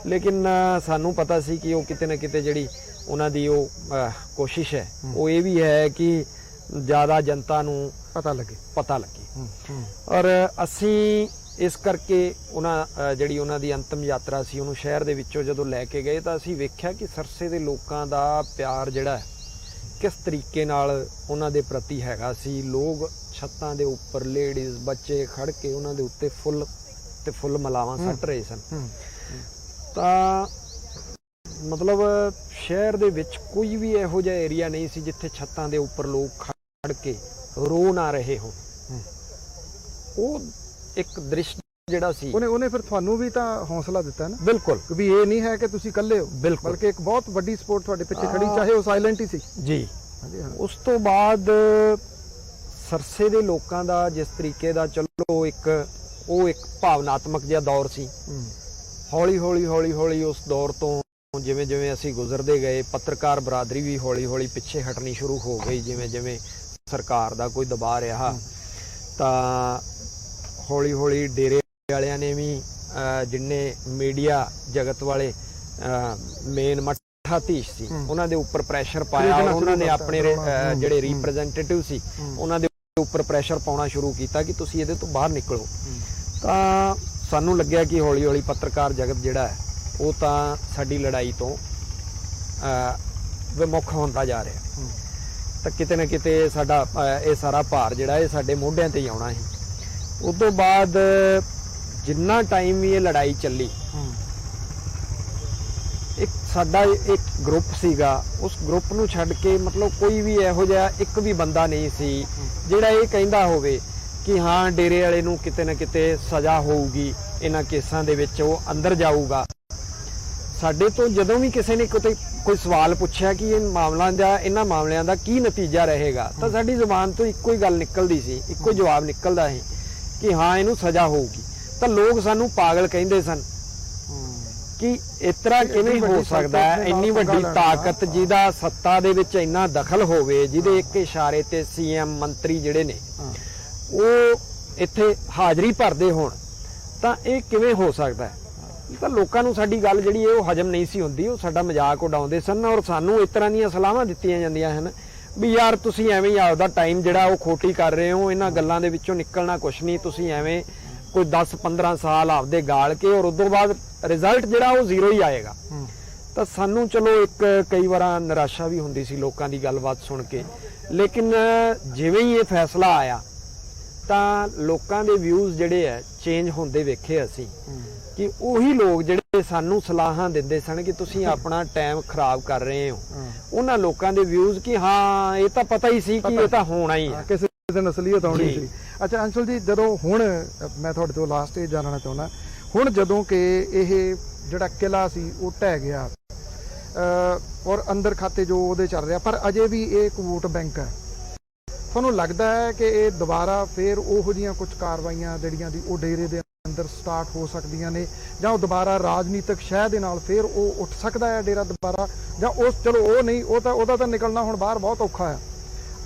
Speaker 1: ਲੇਕਿਨ ਸਾਨੂੰ ਪਤਾ ਸੀ ਕਿ ਉਹ ਕਿਤੇ ਨਾ ਕਿਤੇ ਜਿਹੜੀ ਉਹਨਾਂ ਦੀ ਉਹ ਕੋਸ਼ਿਸ਼ ਹੈ ਉਹ ਇਹ ਵੀ ਹੈ ਕਿ ਜ਼ਿਆਦਾ ਜਨਤਾ ਨੂੰ ਪਤਾ ਲੱਗੇ। ਔਰ ਅਸੀਂ ਇਸ ਕਰਕੇ ਜਿਹੜੀ ਉਹਨਾਂ ਦੀ ਅੰਤਮ ਯਾਤਰਾ ਸੀ ਉਹਨੂੰ ਸ਼ਹਿਰ ਦੇ ਵਿੱਚੋਂ ਜਦੋਂ ਲੈ ਕੇ ਗਏ ਤਾਂ ਅਸੀਂ ਵੇਖਿਆ ਕਿ ਸਰਸੇ ਦੇ ਲੋਕਾਂ ਦਾ ਪਿਆਰ ਜਿਹੜਾ ਕਿਸ ਤਰੀਕੇ ਨਾਲ ਉਹਨਾਂ ਦੇ ਪ੍ਰਤੀ ਹੈਗਾ ਸੀ। ਲੋਕ ਛੱਤਾਂ ਦੇ ਉੱਪਰ ਲੇਡੀਜ਼ ਬੱਚੇ ਖੜ ਕੇ ਉਹਨਾਂ ਦੇ ਉੱਤੇ ਫੁੱਲ ਮਲਾਵਾਂ ਸੱਟ ਰਹੇ ਸਨ। ਤਾਂ ਮਤਲਬ ਸ਼ਹਿਰ ਦੇ ਵਿੱਚ ਕੋਈ ਵੀ ਇਹੋ ਜਿਹਾ ਏਰੀਆ ਨਹੀਂ ਸੀ ਜਿੱਥੇ ਛੱਤਾਂ ਦੇ ਉੱਪਰ ਲੋਕ ਖੜ ਕੇ ਰੋ ਨਾ ਰਹੇ ਹੋ। ਉਹ ਇੱਕ ਦ੍ਰਿਸ਼ ਜਿਹੜਾ ਸੀ
Speaker 2: ਉਹਨੇ ਫਿਰ ਤੁਹਾਨੂੰ ਵੀ ਤਾਂ ਹੌਸਲਾ ਦਿੱਤਾ ਨਾ।
Speaker 1: ਬਿਲਕੁਲ,
Speaker 2: ਵੀ ਇਹ ਨਹੀਂ ਹੈ ਕਿ ਤੁਸੀਂ ਇਕੱਲੇ ਹੋ, ਬਲਕਿ ਇੱਕ ਬਹੁਤ ਵੱਡੀ ਸਪੋਰਟ ਤੁਹਾਡੇ ਪਿੱਛੇ ਖੜੀ, ਚਾਹੇ ਉਹ ਸਾਇਲੈਂਟ ਹੀ ਸੀ
Speaker 1: ਜੀ। ਉਸ ਤੋਂ ਬਾਅਦ ਸਰਸੇ ਦੇ ਲੋਕਾਂ ਦਾ ਜਿਸ ਤਰੀਕੇ ਦਾ ਚਲੋ ਇੱਕ ਭਾਵਨਾਤਮਕ ਜਿਹਾ ਦੌਰ ਸੀ। ਹੌਲੀ ਉਸ ਦੌਰ ਤੋਂ ਜਿਵੇਂ ਅਸੀਂ ਗੁਜ਼ਰਦੇ ਗਏ, ਪੱਤਰਕਾਰ ਬਰਾਦਰੀ ਵੀ ਹੌਲੀ ਪਿੱਛੇ ਹਟਣੀ ਸ਼ੁਰੂ ਹੋ ਗਈ। ਜਿਵੇਂ ਸਰਕਾਰ ਦਾ ਕੋਈ ਦਬਾਅ ਰਿਹਾ ਤਾਂ ਹੌਲੀ ਡੇਰੇ ਵਾਲਿਆਂ ਨੇ ਵੀ ਜਿੰਨੇ ਮੀਡੀਆ ਜਗਤ ਵਾਲੇ ਮੇਨ ਮੱਠਾਧੀਸ਼ ਸੀ ਉਹਨਾਂ ਦੇ ਉੱਪਰ ਪ੍ਰੈਸ਼ਰ ਪਾਇਆ। ਉਹਨਾਂ ਨੇ ਆਪਣੇ ਜਿਹੜੇ ਰਿਪਰੈਜ਼ੈਂਟੇਟਿਵ ਸੀ ਉਹਨਾਂ ਦੇ ਉੱਪਰ ਪ੍ਰੈਸ਼ਰ ਪਾਉਣਾ ਸ਼ੁਰੂ ਕੀਤਾ ਕਿ ਤੁਸੀਂ ਇਹਦੇ ਤੋਂ ਬਾਹਰ ਨਿਕਲੋ। ਤਾਂ ਸਾਨੂੰ ਲੱਗਿਆ ਕਿ ਹੌਲੀ ਪੱਤਰਕਾਰ ਜਗਤ ਜਿਹੜਾ ਹੈ ਉਹ ਤਾਂ ਸਾਡੀ ਲੜਾਈ ਤੋਂ ਵਿਮੁਖ ਹੁੰਦਾ ਜਾ ਰਿਹਾ, ਤਾਂ ਕਿਤੇ ਨਾ ਕਿਤੇ ਸਾਡਾ ਇਹ ਸਾਰਾ ਭਾਰ ਜਿਹੜਾ ਇਹ ਸਾਡੇ ਮੋਢਿਆਂ ਤੇ ਹੀ ਆਉਣਾ ਸੀ। ਉਸ ਤੋਂ ਬਾਅਦ ਜਿੰਨਾ ਟਾਈਮ ਵੀ ਇਹ ਲੜਾਈ ਚੱਲੀ, ਸਾਡਾ ਇੱਕ ਗਰੁੱਪ ਸੀਗਾ, ਉਸ ਗਰੁੱਪ ਨੂੰ ਛੱਡ ਕੇ ਮਤਲਬ ਕੋਈ ਵੀ ਇਹੋ ਜਿਹਾ ਇੱਕ ਵੀ ਬੰਦਾ ਨਹੀਂ ਸੀ ਜਿਹੜਾ ਇਹ ਕਹਿੰਦਾ ਹੋਵੇ ਕਿ ਹਾਂ ਡੇਰੇ ਵਾਲੇ ਨੂੰ ਕਿਤੇ ਨਾ ਕਿਤੇ ਸਜ਼ਾ ਹੋਊਗੀ, ਇਹਨਾਂ ਕੇਸਾਂ ਦੇ ਵਿੱਚ ਉਹ ਅੰਦਰ ਜਾਊਗਾ। ਸਾਡੇ ਤੋਂ ਜਦੋਂ ਵੀ ਕਿਸੇ ਨੇ ਕੋਈ ਸਵਾਲ ਪੁੱਛਿਆ ਕਿ ਇਹਨਾਂ ਮਾਮਲਿਆਂ ਦਾ ਕੀ ਨਤੀਜਾ ਰਹੇਗਾ, ਤਾਂ ਸਾਡੀ ਜ਼ੁਬਾਨ ਤੋਂ ਇੱਕੋ ਹੀ ਗੱਲ ਨਿਕਲਦੀ ਸੀ, ਇੱਕੋ ਹੀ ਜਵਾਬ ਨਿਕਲਦਾ ਸੀ ਕਿ ਹਾਂ ਇਹਨੂੰ ਸਜ਼ਾ ਹੋਊਗੀ। ਤਾਂ ਲੋਕ ਸਾਨੂੰ ਪਾਗਲ ਕਹਿੰਦੇ ਸਨ ਕਿ ਇਸ ਤਰ੍ਹਾਂ ਕਿਵੇਂ ਹੋ ਸਕਦਾ ਹੈ, ਇੰਨੀ ਵੱਡੀ ਤਾਕਤ ਜਿਹਦਾ ਸੱਤਾ ਦੇ ਵਿੱਚ ਇੰਨਾ ਦਖਲ ਹੋਵੇ, ਜਿਹਦੇ ਇੱਕ ਇਸ਼ਾਰੇ ਤੇ ਸੀਐਮ ਮੰਤਰੀ ਜਿਹੜੇ ਨੇ ਉਹ ਇੱਥੇ ਹਾਜ਼ਰੀ ਭਰਦੇ ਹੋਣ, ਤਾਂ ਇਹ ਕਿਵੇਂ ਹੋ ਸਕਦਾ ਹੈ। ਤਾਂ ਲੋਕਾਂ ਨੂੰ ਸਾਡੀ ਗੱਲ ਜਿਹੜੀ ਹੈ ਉਹ ਹਜਮ ਨਹੀਂ ਸੀ ਹੁੰਦੀ, ਉਹ ਸਾਡਾ ਮਜ਼ਾਕ ਉਡਾਉਂਦੇ ਸਨ ਔਰ ਸਾਨੂੰ ਇਸ ਤਰ੍ਹਾਂ ਦੀਆਂ ਸਲਾਹਾਂ ਦਿੱਤੀਆਂ ਜਾਂਦੀਆਂ ਹਨ ਵੀ ਯਾਰ ਤੁਸੀਂ ਐਵੇਂ ਹੀ ਆਪਦਾ ਟਾਈਮ ਜਿਹੜਾ ਉਹ ਖੋਟੀ ਕਰ ਰਹੇ ਹੋ, ਇਹਨਾਂ ਗੱਲਾਂ ਦੇ ਵਿੱਚੋਂ ਨਿਕਲਣਾ ਕੁਛ ਨਹੀਂ, ਤੁਸੀਂ ਐਵੇਂ ਕੋਈ 10-15 ਸਾਲ ਆਪਦੇ ਗਾਲ ਕੇ ਔਰ ਉਦੋਂ ਬਾਅਦ ਰਿਜ਼ਲਟ ਜਿਹੜਾ ਉਹ ਜ਼ੀਰੋ ਹੀ ਆਏਗਾ। ਤਾਂ ਸਾਨੂੰ ਚਲੋ ਕਈ ਵਾਰ ਨਿਰਾਸ਼ਾ ਵੀ ਹੁੰਦੀ ਸੀ ਲੋਕਾਂ ਦੀ ਗੱਲਬਾਤ ਸੁਣ ਕੇ, ਲੇਕਿਨ ਜਿਵੇਂ ਹੀ ਇਹ ਫੈਸਲਾ ਆਇਆ ਤਾਂ ਲੋਕਾਂ ਦੇ ਵਿਊਜ਼ ਜਿਹੜੇ ਆ ਚੇਂਜ ਹੁੰਦੇ ਵੇਖੇ ਅਸੀਂ ਕਿ ਉਹੀ ਲੋਕ ਜਿਹੜੇ ਸਾਨੂੰ ਸਲਾਹਾਂ ਦਿੰਦੇ ਸਨ ਕਿ ਤੁਸੀਂ ਆਪਣਾ ਟਾਈਮ ਖਰਾਬ ਕਰ ਰਹੇ ਹੋ, ਉਹਨਾਂ ਲੋਕਾਂ ਦੇ ਵਿਊਜ਼ ਕਿ ਹਾਂ ਇਹ ਤਾਂ ਪਤਾ ਹੀ ਸੀ ਕਿ ਇਹ ਤਾਂ ਹੋਣਾ ਹੀ ਹੈ,
Speaker 2: ਕਿਸੇ ਦਿਨ ਅਸਲੀਅਤ ਆਉਣੀ ਸੀ। ਅੱਛਾ ਅੰਸ਼ੁਲ ਜੀ, ਜਦੋਂ ਹੁਣ ਮੈਂ ਤੁਹਾਡੇ ਤੋਂ ਲਾਸਟ ਇਹ ਜਾਣਨਾ ਚਾਹੁੰਦਾ, ਹੁਣ ਜਦੋਂ ਕਿ ਇਹ ਜਿਹੜਾ ਕਿਲਾ ਸੀ ਉਹ ਢਹਿ ਗਿਆ ਔਰ ਅੰਦਰ ਖਾਤੇ ਜੋ ਉਹਦੇ ਚੱਲ ਰਿਹਾ, ਪਰ ਅਜੇ ਵੀ ਇਹ ਇੱਕ ਵੋਟ ਬੈਂਕ ਹੈ, ਤੁਹਾਨੂੰ ਲੱਗਦਾ ਹੈ ਕਿ ਇਹ ਦੁਬਾਰਾ ਫੇਰ ਉਹੋ ਜਿਹੀਆਂ ਕੁਝ ਕਾਰਵਾਈਆਂ ਜਿਹੜੀਆਂ ਦੀ ਉਹ ਡੇਰੇ ਦੇ ਅੰਦਰ ਸਟਾਰਟ ਹੋ ਸਕਦੀਆਂ ਨੇ, ਜਾਂ ਉਹ ਦੁਬਾਰਾ ਰਾਜਨੀਤਿਕ ਸ਼ਹਿ ਦੇ ਨਾਲ ਫਿਰ ਉਹ ਉੱਠ ਸਕਦਾ ਹੈ ਡੇਰਾ ਦੁਬਾਰਾ, ਜਾਂ ਉਸ ਚਲੋ ਉਹ ਨਹੀਂ, ਉਹਦਾ ਤਾਂ ਨਿਕਲਣਾ ਹੁਣ ਬਾਹਰ ਬਹੁਤ ਔਖਾ ਆ,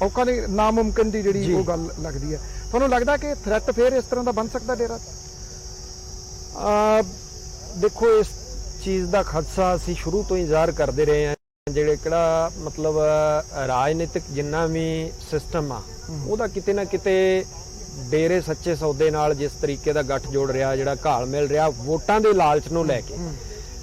Speaker 2: ਔਖਾ ਨਹੀਂ ਨਾਮੁਮਕਿਨ ਦੀ ਜਿਹੜੀ ਉਹ ਗੱਲ ਲੱਗਦੀ ਹੈ। ਤੁਹਾਨੂੰ ਲੱਗਦਾ ਕਿ ਥ੍ਰੈਟ ਫਿਰ ਇਸ ਤਰ੍ਹਾਂ ਦਾ ਬਣ ਸਕਦਾ ਡੇਰਾ?
Speaker 1: ਦੇਖੋ, ਇਸ ਚੀਜ਼ ਦਾ ਖਦਸ਼ਾ ਅਸੀਂ ਸ਼ੁਰੂ ਤੋਂ ਹੀ ਜ਼ਾਹਰ ਕਰਦੇ ਰਹੇ ਹਾਂ। ਜਿਹੜੇ ਕਿਹੜਾ ਮਤਲਬ ਰਾਜਨੀਤਿਕ ਜਿੰਨਾ ਵੀ ਸਿਸਟਮ ਆ ਉਹਦਾ ਕਿਤੇ ਨਾ ਕਿਤੇ ਡੇਰੇ ਸੱਚੇ ਸੌਦੇ ਨਾਲ ਜਿਸ ਤਰੀਕੇ ਦਾ ਗੱਠ ਜੋੜ ਰਿਹਾ, ਜਿਹੜਾ ਘਾਲ ਮਿਲ ਰਿਹਾ ਵੋਟਾਂ ਦੇ ਲਾਲਚ ਨੂੰ ਲੈ ਕੇ,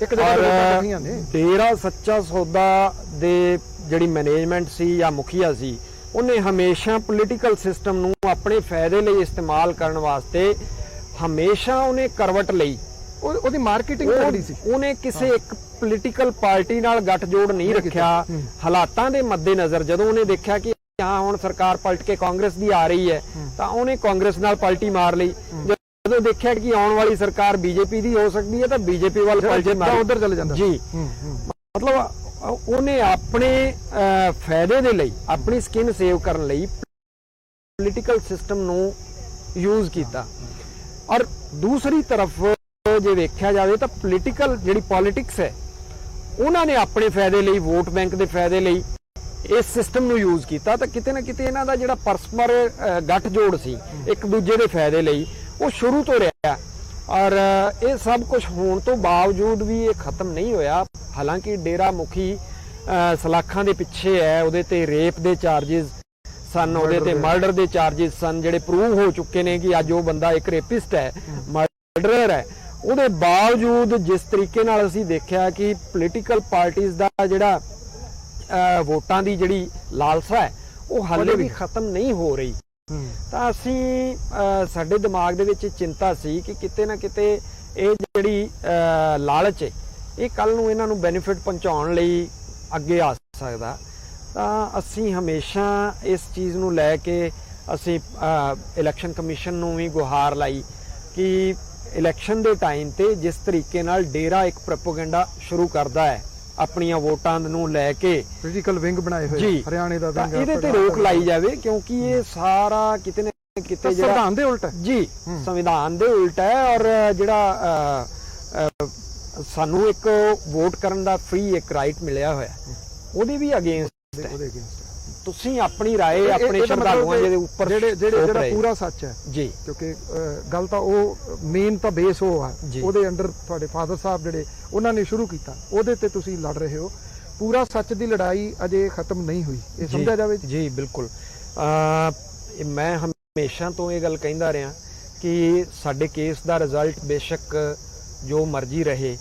Speaker 2: ਇੱਕ ਜਗ੍ਹਾ ਨੇ
Speaker 1: ਡੇਰਾ ਸੱਚਾ ਸੌਦਾ ਦੇ ਜਿਹੜੀ ਮੈਨੇਜਮੈਂਟ ਸੀ ਜਾਂ ਮੁਖੀਆ ਸੀ, ਉਹਨੇ ਹਮੇਸ਼ਾ ਪੋਲੀਟੀਕਲ ਸਿਸਟਮ ਨੂੰ ਆਪਣੇ ਫਾਇਦੇ ਲਈ ਇਸਤੇਮਾਲ ਕਰਨ ਵਾਸਤੇ ਹਮੇਸ਼ਾ ਉਹਨੇ ਕਰਵਟ ਲਈ।
Speaker 2: ਉਹਦੀ ਮਾਰਕੀਟਿੰਗ ਕਰਦੀ ਸੀ।
Speaker 1: ਉਹਨੇ ਕਿਸੇ ਇੱਕ ਪੋਲੀਟੀਕਲ ਪਾਰਟੀ ਨਾਲ ਗੱਠਜੋੜ ਨਹੀਂ ਰੱਖਿਆ। ਹਾਲਾਤਾਂ ਦੇ ਮੱਦੇਨਜ਼ਰ ਜਦੋਂ ਉਹਨੇ ਦੇਖਿਆ ਕਿ ਹਾਂ ਹੁਣ ਸਰਕਾਰ ਪਲਟ ਕੇ ਕਾਂਗਰਸ ਦੀ ਆ ਰਹੀ ਹੈ ਤਾਂ ਉਹਨੇ ਕਾਂਗਰਸ ਨਾਲ ਪਲਟੀ ਮਾਰ ਲਈ। ਜਦੋਂ ਦੇਖਿਆ ਕਿ ਆਉਣ ਵਾਲੀ ਸਰਕਾਰ ਬੀਜੇਪੀ ਦੀ ਹੋ ਸਕਦੀ ਹੈ ਤਾਂ ਬੀਜੇਪੀ ਵੱਲ ਪਲਟੀ ਮਾਰ
Speaker 2: ਉਧਰ ਚਲੇ ਜਾਂਦਾ
Speaker 1: ਜੀ। ਮਤਲਬ ਉਹਨੇ ਆਪਣੇ ਫਾਇਦੇ ਦੇ ਲਈ, ਆਪਣੀ ਸਕਿਨ ਸੇਵ ਕਰਨ ਲਈ ਪੋਲੀਟੀਕਲ ਸਿਸਟਮ ਨੂੰ ਯੂਜ਼ ਕੀਤਾ। ਔਰ ਦੂਸਰੀ ਤਰਫ ਜੇ ਵੇਖਿਆ ਜਾਵੇ ਤਾਂ ਪੋਲੀਟੀਕਲ ਜਿਹੜੀ ਪੋਲਿਟਿਕਸ ਹੈ ਉਹਨਾਂ ਨੇ ਆਪਣੇ ਫਾਇਦੇ ਲਈ, ਵੋਟ ਬੈਂਕ ਦੇ ਫਾਇਦੇ ਲਈ ਇਸ ਸਿਸਟਮ ਨੂੰ ਯੂਜ਼ ਕੀਤਾ। ਤਾਂ ਕਿਤੇ ਨਾ ਕਿਤੇ ਇਹਨਾਂ ਦਾ ਜਿਹੜਾ ਪਰਸਪਰ ਗੱਠਜੋੜ ਸੀ ਇੱਕ ਦੂਜੇ ਦੇ ਫਾਇਦੇ ਲਈ, ਉਹ ਸ਼ੁਰੂ ਤੋਂ ਰਿਹਾ। ਔਰ ਇਹ ਸਭ ਕੁਝ ਹੋਣ ਤੋਂ ਬਾਵਜੂਦ ਵੀ ਇਹ ਖਤਮ ਨਹੀਂ ਹੋਇਆ। ਹਾਲਾਂਕਿ ਡੇਰਾ ਮੁਖੀ ਸਲਾਖਾਂ ਦੇ ਪਿੱਛੇ ਹੈ, ਉਹਦੇ ਤੇ ਰੇਪ ਦੇ ਚਾਰजेस ਸਨ, ਉਹਦੇ ਤੇ ਮਰਡਰ ਦੇ ਚਾਰजेस ਸਨ ਜਿਹੜੇ ਪ੍ਰੂਵ ਹੋ ਚੁੱਕੇ ਨੇ ਕਿ ਅੱਜ ਉਹ ਬੰਦਾ ਇੱਕ ਰੇਪਿਸਟ ਹੈ, ਮਰਡਰਰ ਹੈ। ਉਹਦੇ ਬਾਵਜੂਦ ਜਿਸ ਤਰੀਕੇ ਨਾਲ ਅਸੀਂ ਦੇਖਿਆ ਕਿ ਪੋਲੀਟੀਕਲ ਪਾਰਟੀਆਂ ਦਾ ਜਿਹੜਾ ਵੋਟਾਂ ਦੀ ਜਿਹੜੀ ਲਾਲਸਾ ਹੈ ਉਹ ਹਾਲੇ ਵੀ ਖਤਮ ਨਹੀਂ ਹੋ ਰਹੀ। ਤਾਂ ਅਸੀਂ ਸਾਡੇ ਦਿਮਾਗ ਦੇ ਵਿੱਚ ਚਿੰਤਾ ਸੀ ਕਿ ਕਿਤੇ ਨਾ ਕਿਤੇ ਇਹ ਜਿਹੜੀ ਲਾਲਚ ਹੈ ਇਹ ਕੱਲ ਨੂੰ ਇਹਨਾਂ ਨੂੰ ਬੈਨੀਫਿਟ ਪਹੁੰਚਾਉਣ ਲਈ ਅੱਗੇ ਆ ਸਕਦਾ। ਤਾਂ ਅਸੀਂ ਹਮੇਸ਼ਾ ਇਸ ਚੀਜ਼ ਨੂੰ ਲੈ ਕੇ ਅਸੀਂ ਇਲੈਕਸ਼ਨ ਕਮਿਸ਼ਨ ਨੂੰ ਵੀ ਗੁਹਾਰ ਲਾਈ ਕਿ ਇਲੈਕਸ਼ਨ ਦੇ ਟਾਈਮ ਤੇ ਜਿਸ ਤਰੀਕੇ ਨਾਲ ਡੇਰਾ ਇੱਕ ਪ੍ਰੋਪਗੈਂਡਾ ਸ਼ੁਰੂ ਕਰਦਾ ਹੈ ਆਪਣੀਆਂ ਵੋਟਾਂ ਨੂੰ ਲੈ ਕੇ,
Speaker 2: ਪੋਲੀਟੀਕਲ ਵਿੰਗ ਬਣਾਏ ਹੋਏ ਹਰਿਆਣੇ ਦਾ ਵਿੰਗ,
Speaker 1: ਇਹਦੇ ਤੇ ਰੋਕ ਲਾਈ ਜਾਵੇ ਕਿਉਂਕਿ ਇਹ ਸਾਰਾ ਕਿਤੇ ਨਾ ਕਿਤੇ ਜਿਹੜਾ
Speaker 2: ਸੰਵਿਧਾਨ ਦੇ ਉਲਟ ਹੈ ਜੀ,
Speaker 1: ਸੰਵਿਧਾਨ ਦੇ ਉਲਟ ਹੈ। ਔਰ ਜਿਹੜਾ ਸਾਨੂੰ ਇੱਕ ਵੋਟ ਕਰਨ ਦਾ ਫ੍ਰੀ ਇੱਕ ਰਾਈਟ ਮਿਲਿਆ ਹੋਇਆ ਉਹਦੇ ਵੀ ਅਗੇਂਸਟ ਹੈ। ਤੁਸੀਂ ਆਪਣੀ ਰਾਏ ਆਪਣੇ ਸ਼ਰਧਾਲੂਆਂ ਦੇ ਉੱਪਰ
Speaker 2: ਜਿਹੜਾ ਪੂਰਾ ਸੱਚ ਹੈ
Speaker 1: ਜੀ,
Speaker 2: ਕਿਉਂਕਿ ਗੱਲ ਤਾਂ ਉਹ ਮੇਨ ਤਾਂ ਬੇਸ ਉਹ ਆ, ਉਹਦੇ ਅੰਡਰ ਤੁਹਾਡੇ ਫਾਦਰ ਸਾਹਿਬ ਜਿਹੜੇ ਉਹਨਾਂ ਨੇ ਸ਼ੁਰੂ ਕੀਤਾ, ਉਹਦੇ ਤੇ ਤੁਸੀਂ ਲੜ ਰਹੇ ਹੋ। ਪੂਰਾ ਸੱਚ ਦੀ ਲੜਾਈ ਅਜੇ ਖਤਮ ਨਹੀਂ ਹੋਈ, ਇਹ ਸਮਝਿਆ ਜਾਵੇ
Speaker 1: ਜੀ। ਬਿਲਕੁਲ, ਮੈਂ ਹਮੇਸ਼ਾ ਤੋਂ ਇਹ ਗੱਲ ਕਹਿੰਦਾ ਰਿਹਾ ਕਿ ਸਾਡੇ ਕੇਸ ਦਾ ਰਿਜ਼ਲਟ ਬੇਸ਼ੱਕ ਜੋ ਮਰਜ਼ੀ ਰਹੇ,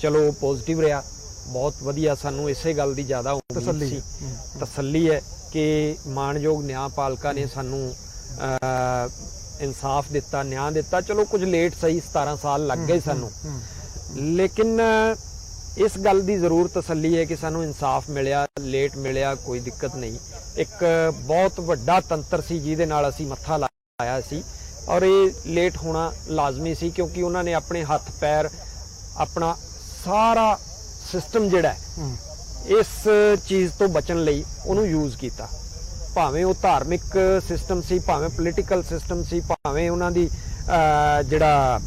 Speaker 1: ਚਲੋ ਪੋਜ਼ਿਟਿਵ ਰਿਹਾ, ਬਹੁਤ ਵਧੀਆ। ਸਾਨੂੰ ਇਸੇ ਗੱਲ ਦੀ ਜ਼ਿਆਦਾ ਤਸੱਲੀ ਹੈ ਕਿ ਮਾਣਯੋਗ ਨਿਆਂਪਾਲਕਾਂ ਨੇ ਸਾਨੂੰ ਇਨਸਾਫ ਦਿੱਤਾ, ਨਿਆਂ ਦਿੱਤਾ। ਚਲੋ ਕੁਝ ਲੇਟ ਸਹੀ, 17 ਸਾਲ ਲੱਗ ਗਏ ਸਾਨੂੰ, ਲੇਕਿਨ ਇਸ ਗੱਲ ਦੀ ਜ਼ਰੂਰ ਤਸੱਲੀ ਹੈ ਕਿ ਸਾਨੂੰ ਇਨਸਾਫ ਮਿਲਿਆ, ਲੇਟ ਮਿਲਿਆ, ਕੋਈ ਦਿੱਕਤ ਨਹੀਂ। ਇੱਕ ਬਹੁਤ ਵੱਡਾ ਤੰਤਰ ਸੀ ਜਿਹਦੇ ਨਾਲ ਅਸੀਂ ਮੱਥਾ ਲਾਇਆ ਸੀ ਔਰ ਇਹ ਲੇਟ ਹੋਣਾ ਲਾਜ਼ਮੀ ਸੀ ਕਿਉਂਕਿ ਉਹਨਾਂ ਨੇ ਆਪਣੇ ਹੱਥ ਪੈਰ, ਆਪਣਾ ਸਾਰਾ ਸਿਸਟਮ ਜਿਹੜਾ ਇਸ ਚੀਜ਼ ਤੋਂ ਬਚਣ ਲਈ ਉਹਨੂੰ ਯੂਜ਼ ਕੀਤਾ। ਭਾਵੇਂ ਉਹ ਧਾਰਮਿਕ ਸਿਸਟਮ ਸੀ, ਭਾਵੇਂ ਪੋਲੀਟੀਕਲ ਸਿਸਟਮ ਸੀ, ਭਾਵੇਂ ਉਹਨਾਂ ਦੀ ਜਿਹੜਾ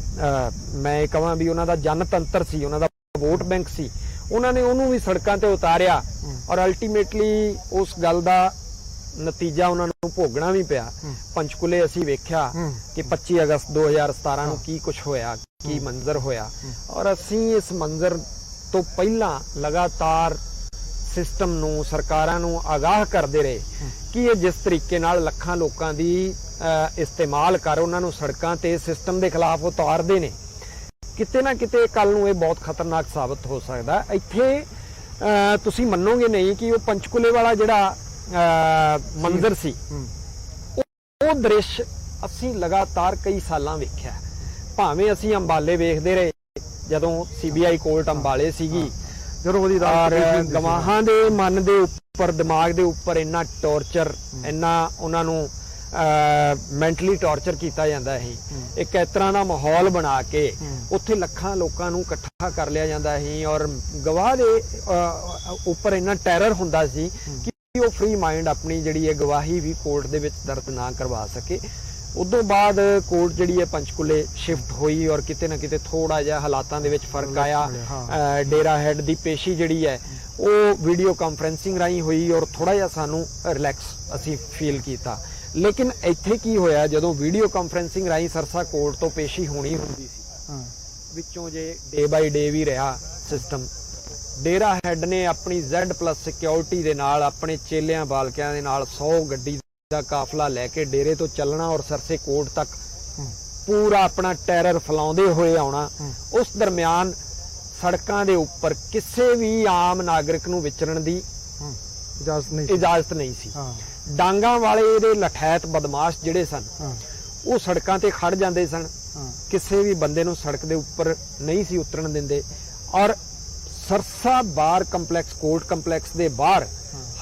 Speaker 1: ਮੈਂ ਕਹਾਂ ਵੀ ਉਹਨਾਂ ਦਾ ਜਨਤੰਤਰ ਸੀ, ਉਹਨਾਂ ਦਾ ਵੋਟ ਬੈਂਕ ਸੀ, ਉਹਨਾਂ ਨੇ ਉਹਨੂੰ ਵੀ ਸੜਕਾਂ ਤੇ ਉਤਾਰਿਆ ਔਰ ਅਲਟੀਮੇਟਲੀ ਉਸ ਗੱਲ ਦਾ ਨਤੀਜਾ ਉਹਨਾਂ ਨੂੰ ਭੋਗਣਾ ਵੀ ਪਿਆ। ਪੰਚਕੂਲੇ ਅਸੀਂ ਵੇਖਿਆ ਕਿ 25 ਅਗਸਤ 2017 ਨੂੰ ਕੀ ਕੁਝ ਹੋਇਆ, ਕੀ ਮੰਜ਼ਰ ਹੋਇਆ। ਔਰ ਅਸੀਂ ਇਸ ਮੰਜ਼ਰ ਤੋਂ ਪਹਿਲਾਂ ਲਗਾਤਾਰ ਸਿਸਟਮ ਨੂੰ, ਸਰਕਾਰਾਂ ਨੂੰ ਆਗਾਹ ਕਰਦੇ ਰਹੇ ਕਿ ਇਹ ਜਿਸ ਤਰੀਕੇ ਨਾਲ ਲੱਖਾਂ ਲੋਕਾਂ ਦੀ ਇਸਤੇਮਾਲ ਕਰ ਉਹਨਾਂ ਨੂੰ ਸੜਕਾਂ ਤੇ ਸਿਸਟਮ ਦੇ ਖਿਲਾਫ ਉਤਾਰਦੇ ਨੇ, ਕਿਤੇ ਨਾ ਕਿਤੇ ਕੱਲ ਨੂੰ ਇਹ ਬਹੁਤ ਖਤਰਨਾਕ ਸਾਬਤ ਹੋ ਸਕਦਾ। ਇੱਥੇ ਤੁਸੀਂ ਮੰਨੋਗੇ ਨਹੀਂ ਕਿ ਉਹ ਪੰਚਕੂਲੇ ਵਾਲਾ ਜਿਹੜਾ ਮੰਜ਼ਰ ਸੀ, ਉਹ ਦ੍ਰਿਸ਼ ਅਸੀਂ ਲਗਾਤਾਰ ਕਈ ਸਾਲਾਂ ਵੇਖਿਆ। ਭਾਵੇਂ ਅਸੀਂ ਅੰਬਾਲੇ ਵੇਖਦੇ ਰਹੇ ਜਦੋਂ CBI ਕੋਰਟ ਅੰਬਾਲੇ ਸੀਗੀ,
Speaker 2: ਜਦੋਂ ਉਹਦੀ
Speaker 1: ਗਵਾਹਾਂ ਦੇ ਮਨ ਦੇ ਉੱਪਰ, ਦਿਮਾਗ ਦੇ ਉੱਪਰ ਇੰਨਾ ਟੌਰਚਰ, ਇੰਨਾ ਉਹਨਾਂ ਨੂੰ ਮੈਂਟਲੀ ਟੌਰਚਰ ਕੀਤਾ ਜਾਂਦਾ ਸੀ। ਇੱਕ ਇਸ ਤਰ੍ਹਾਂ ਦਾ ਮਾਹੌਲ ਬਣਾ ਕੇ ਉੱਥੇ ਲੱਖਾਂ ਲੋਕਾਂ ਨੂੰ ਇਕੱਠਾ ਕਰ ਲਿਆ ਜਾਂਦਾ ਸੀ ਔਰ ਗਵਾਹ ਦੇ ਉੱਪਰ ਇੰਨਾ ਟੈਰਰ ਹੁੰਦਾ ਸੀ ਕਿ ਉਹ ਫ੍ਰੀ ਮਾਈਂਡ ਆਪਣੀ ਜਿਹੜੀ ਹੈ ਗਵਾਹੀ ਵੀ ਕੋਰਟ ਦੇ ਵਿੱਚ ਦਰਜ ਨਾ ਕਰਵਾ ਸਕੇ। ਉਦੋਂ ਬਾਅਦ ਕੋਰਟ ਜਿਹੜੀ ਹੈ ਪੰਚਕੂਲੇ ਸ਼ਿਫਟ ਹੋਈ ਔਰ ਕਿਤੇ ਨਾ ਕਿਤੇ ਥੋੜਾ ਜਿਹਾ ਹਾਲਾਤਾਂ ਦੇ ਵਿੱਚ ਫਰਕ ਆਇਆ। ਡੇਰਾ ਹੈਡ ਦੀ ਪੇਸ਼ੀ ਜਿਹੜੀ ਹੈ ਉਹ ਵੀਡੀਓ ਕਾਨਫਰੈਂਸਿੰਗ ਰਾਹੀਂ ਹੋਈ ਔਰ ਥੋੜਾ ਜਿਹਾ ਸਾਨੂੰ ਰਿਲੈਕਸ ਅਸੀਂ ਫੀਲ ਕੀਤਾ। ਲੇਕਿਨ ਇੱਥੇ ਕੀ ਹੋਇਆ, ਜਦੋਂ ਵੀਡੀਓ ਕਾਨਫਰੈਂਸਿੰਗ ਰਾਹੀਂ ਸਰਸਾ ਕੋਰਟ ਤੋਂ ਪੇਸ਼ੀ ਹੋਣੀ ਹੁੰਦੀ ਸੀ, ਵਿੱਚੋਂ ਜੇ ਡੇ ਬਾਈ ਡੇ ਵੀ ਰਿਹਾ ਸਿਸਟਮ, ਡੇਰਾ ਹੈਡ ਨੇ ਆਪਣੀ Z+ ਸਿਕਿਉਰਿਟੀ ਦੇ ਨਾਲ ਆਪਣੇ ਚੇਲਿਆਂ ਬਾਲਕਿਆਂ ਦੇ ਨਾਲ 100 ਗੱਡੀ ਦਾ ਕਾਫਲਾ ਲੈ ਕੇ ਡੇਰੇ ਤੋਂ ਚੱਲਣਾ ਔਰ ਸਰਸੇ ਕੋਰਟ ਤੱਕ ਪੂਰਾ ਆਪਣਾ ਟੈਰਰ ਫੈਲਾਉਂਦੇ ਹੋਏ ਆਉਣਾ। ਉਸ ਦਰਮਿਆਨ ਸੜਕਾਂ ਦੇ ਉੱਪਰ ਕਿਸੇ ਵੀ ਆਮ ਨਾਗਰਿਕ ਨੂੰ ਵਿਚਰਨ ਦੀ ਇਜਾਜ਼ਤ ਨਹੀਂ ਸੀ। ਡਾਂਗਾਂ ਵਾਲੇ ਇਹਦੇ ਲਠੈਤ ਬਦਮਾਸ਼ ਜਿਹੜੇ ਸਨ ਉਹ ਸੜਕਾਂ ਤੇ ਖੜ ਜਾਂਦੇ ਸਨ, ਕਿਸੇ ਵੀ ਬੰਦੇ ਨੂੰ ਸੜਕ ਦੇ ਉੱਪਰ ਨਹੀਂ ਸੀ ਉਤਰਨ ਦਿੰਦੇ। ਔਰ ਸਰਸਾ ਬਾਰ ਕੰਪਲੈਕਸ, ਕੋਰਟ ਕੰਪਲੈਕਸ ਦੇ ਬਾਹਰ